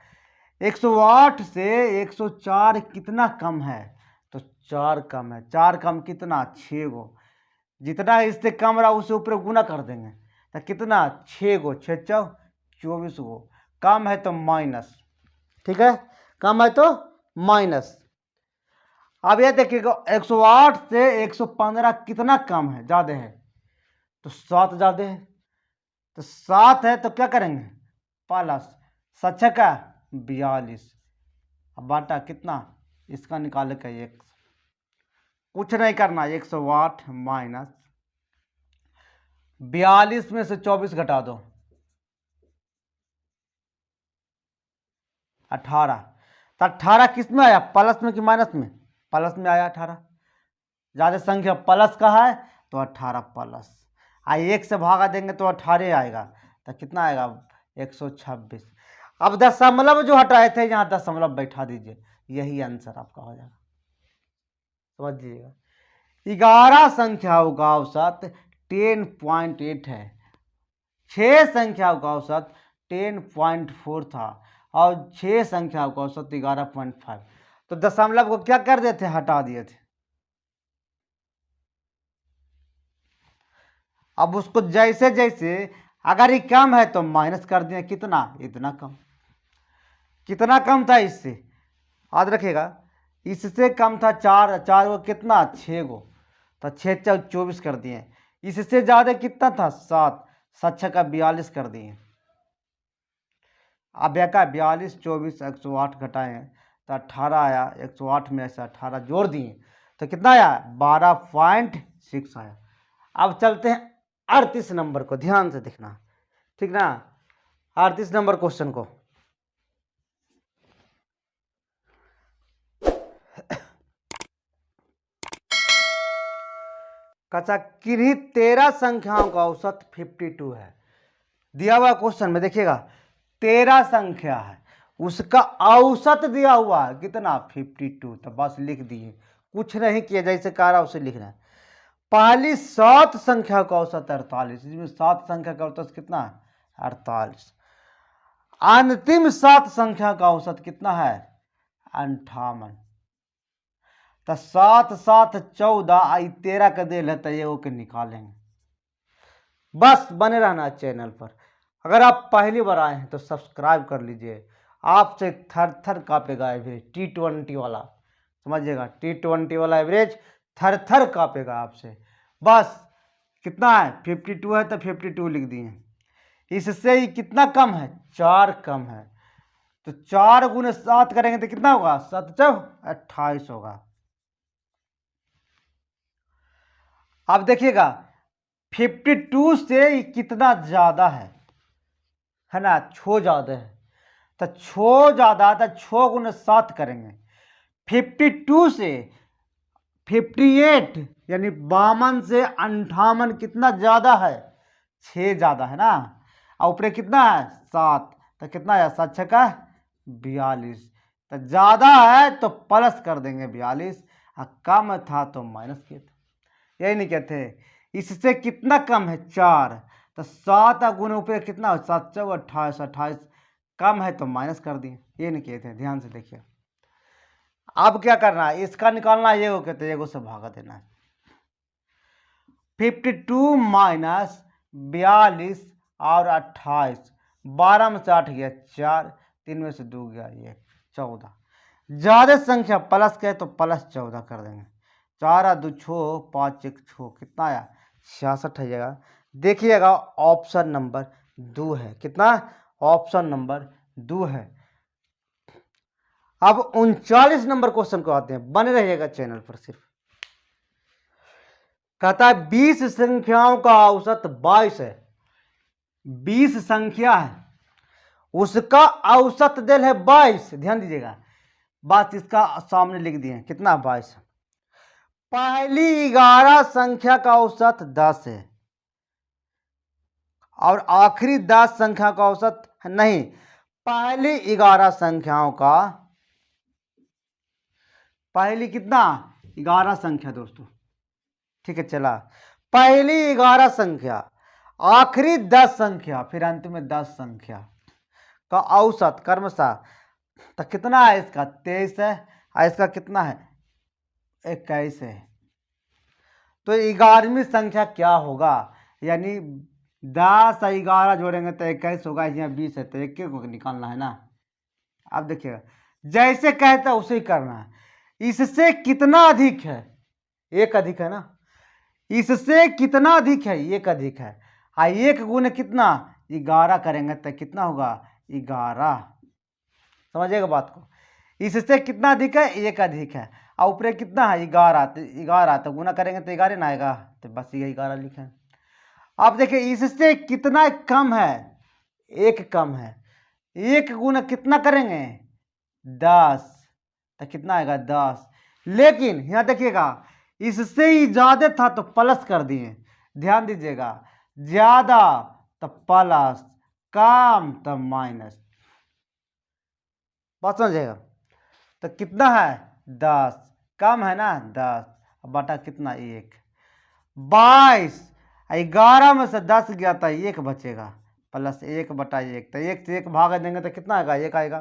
108 से 104 कितना कम है, तो 4 कम है, 4 कम कितना 6 गो, जितना इससे कम रहा उससे ऊपर गुना कर देंगे तो कितना 6 गो, 6 चौ 24 गो, कम है तो माइनस, ठीक है, कम है तो माइनस। अब ये देखिएगा 108 से 115 कितना कम है, ज्यादा है, तो 7 ज्यादा है, तो 7 है तो क्या करेंगे प्लस 7 का 42, अब बाटा कितना इसका निकाले का 1, कुछ नहीं करना, 108 माइनस 42 में से 24 घटा दो 18, तो 18 किस में आया, प्लस में कि माइनस में, प्लस में आया 18, ज्यादा संख्या प्लस का है तो 18 प्लस, 1 से भागा देंगे तो 18 आएगा, तो कितना आएगा 126। अब दशमलव जो हटाए थे यहाँ दशमलव बैठा दीजिए, यही आंसर आपका हो जाएगा, समझिएगा। 11 संख्याओं का औसत 10.8 है, 6 संख्याओं का औसत 10.4 था और 6 संख्याओं का औसत 11.5, तो दशमलव को क्या कर देते, हटा दिए थे। अब उसको जैसे जैसे अगर ये कम है तो माइनस कर दिए, कितना इतना कम, कितना कम था इससे, याद रखिएगा, इससे कम था 4, 4 गो कितना 6 गो, तो 6 चौ 24 कर दिए, इससे ज्यादा कितना था 7, 7 का 42 कर दिए। अब का 42 24 108 घटाए तो 18 आया, 108 में से 18 जोड़ दिए तो कितना आया 12.6 आया। अब चलते हैं 38 नंबर को, ध्यान से देखना, ठीक ना, 38 नंबर क्वेश्चन को। कचा किन्हीं 13 संख्याओं का औसत 52 है, दिया हुआ क्वेश्चन में देखिएगा 13 संख्या है, उसका औसत दिया हुआ है कितना 52, तो बस लिख दिए, कुछ नहीं किया, जैसे कह रहा उसे लिखना है। पहली 7 संख्या का औसत 48, इसमें 7 संख्या का औसत कितना है 48, अंतिम 7 संख्या का औसत कितना है 58, तो 7 7 14 13 का दिल है तो ये के निकालेंगे। बस बने रहना चैनल पर, अगर आप पहली बार आए हैं तो सब्सक्राइब कर लीजिए, आपसे थर थर कापेगा एवरेज T20 वाला, समझिएगा, T20 वाला एवरेज थर थर कापेगा आपसे। बस कितना है 52 है तो 52 लिख दिए, इससे ही कितना कम है 4 कम है, तो 4 गुने 7 करेंगे तो कितना होगा 7 चौ 28 होगा। अब देखिएगा 52 से कितना ज्यादा है ना, 6 ज्यादा है, तो 6 ज्यादा तो 6 गुने 7 करेंगे, 52 से 58 यानी 52 से 58 कितना ज्यादा है 6 ज्यादा है ना, और ऊपर कितना है 7, तो कितना है 7 6 का 42, तो ज्यादा है तो प्लस कर देंगे 42, और कम था तो माइनस किए थे, यही नहीं कहते। इससे कितना कम है 4, तो 7 गुने ऊपर कितना 7 चौ 28, 28 कम है तो माइनस कर दिए, ये नहीं कहते, ध्यान से देखिए। अब क्या करना है, इसका निकालना ये हो कहते हैं से भागा देना है, 52 माइनस 42 और 28, 12 में से 8 गया 4, 3 में से 2 गया 1, 14, ज्यादा संख्या प्लस के तो प्लस 14 कर देंगे, 4 2 6 5 1 6 कितना आया 66 है जाएगा। देखिएगा ऑप्शन नंबर 2 है, कितना ऑप्शन नंबर 2 है। अब 39 नंबर क्वेश्चन को आते हैं, बने रहिएगा चैनल पर सिर्फ। कहता है 20 संख्याओं का औसत 22 है, 20 संख्या है उसका औसत दिल है 22, ध्यान दीजिएगा, बात इसका सामने लिख दिए कितना 22, पहली 11 संख्या का औसत 10 है और आखिरी 10 संख्या का औसत नहीं, पहली 11 संख्याओं का, पहली कितना 11 संख्या दोस्तों, ठीक है, चला पहली 11 संख्या आखिरी 10 संख्या फिर अंत में 10 संख्या का औसत क्रमशः, तो कितना है इसका 23 है और इसका कितना है 21 है। तो 11वीं संख्या क्या होगा, यानी 10 और 11 जोड़ेंगे तो 21 होगा। यहाँ 20 है तो 21 को निकालना है ना। अब देखिएगा, जैसे कहता है उसे ही करना है। इससे कितना अधिक है, एक अधिक है ना, इससे कितना अधिक है, एक अधिक है। हाँ, एक गुने कितना, 11 करेंगे तो कितना होगा, 11। समझिएगा बात को, इससे कितना अधिक है, एक अधिक है, और ऊपर कितना है, 11। तो 11 तो गुना करेंगे तो 11 ना आएगा, तो बस ये 11 लिखे। अब देखिए, इससे कितना कम है, एक कम है, एक गुना कितना करेंगे, 10, तो कितना आएगा, 10। लेकिन यहाँ देखिएगा, इससे ही ज्यादा था तो प्लस कर दिए, ध्यान दीजिएगा, ज्यादा तो प्लस, कम तो माइनस। बात समझिएगा, तो कितना है, 10, कम है ना 10, बटा कितना, 1। 22, 11 में से 10 गया था, 1 बचेगा, प्लस 1 बटा 1, तो 1 से 1 भाग देंगे तो कितना आएगा, 1 आएगा।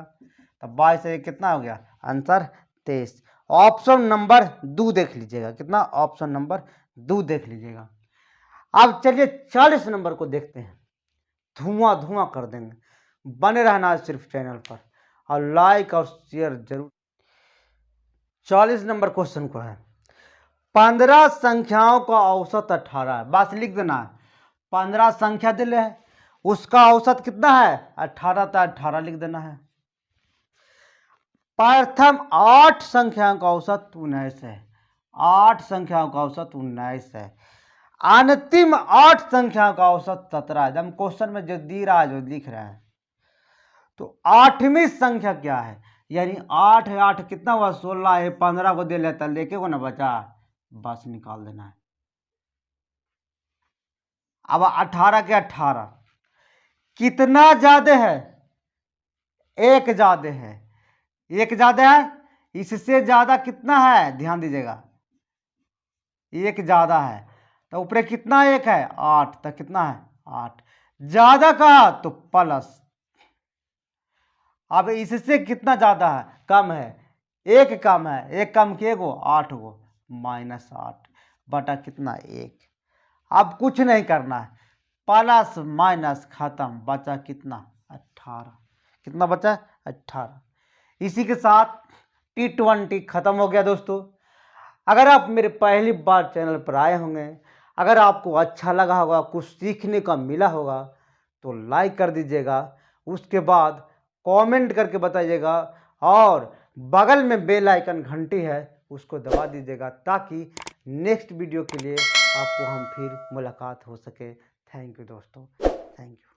तो 22 से 1 कितना हो गया, आंसर 23। ऑप्शन नंबर 2 देख लीजिएगा, कितना, ऑप्शन नंबर 2 देख लीजिएगा। अब चलिए 40 नंबर को देखते हैं, धुआं धुआं कर देंगे। बने रहना सिर्फ चैनल पर और लाइक और शेयर जरूर। 40 नंबर क्वेश्चन को है, 15 संख्याओं का औसत 18 है। बस लिख देना है, 15 संख्या दिले है, उसका औसत कितना है, 18, तो 18 लिख देना है। प्रथम 8 संख्याओं का औसत 19 है, 8 संख्याओं का औसत 19 है। अंतिम 8 संख्याओं का औसत 17 है। हम क्वेश्चन में जो दी रहा है, जो लिख रहे हैं, तो 8वीं संख्या क्या है, यानी 8 है, 8 कितना हुआ, 16 है, 15 को दे लेता, लेके को ना बचा, बस निकाल देना है। अब 18 के 18 कितना ज्यादा है, एक ज्यादा है, एक ज्यादा है, इससे ज्यादा कितना है, ध्यान दीजिएगा, एक ज्यादा है, तो ऊपर कितना एक है, 8, तो कितना है, 8, ज्यादा का तो प्लस। अब इससे कितना ज्यादा है, कम है, एक कम है, एक कम किए गो 8 गो, -8 बटा कितना, 1। अब कुछ नहीं करना है, प्लस माइनस खत्म, बचा कितना, 18। कितना बचा, 18। इसी के साथ T20 खत्म हो गया दोस्तों। अगर आप मेरे पहली बार चैनल पर आए होंगे, अगर आपको अच्छा लगा होगा, कुछ सीखने का मिला होगा, तो लाइक कर दीजिएगा, उसके बाद कमेंट करके बताइएगा, और बगल में बेल आइकन घंटी है उसको दबा दीजिएगा, ताकि नेक्स्ट वीडियो के लिए आपको हम फिर मुलाकात हो सके। थैंक यू दोस्तों, थैंक यू।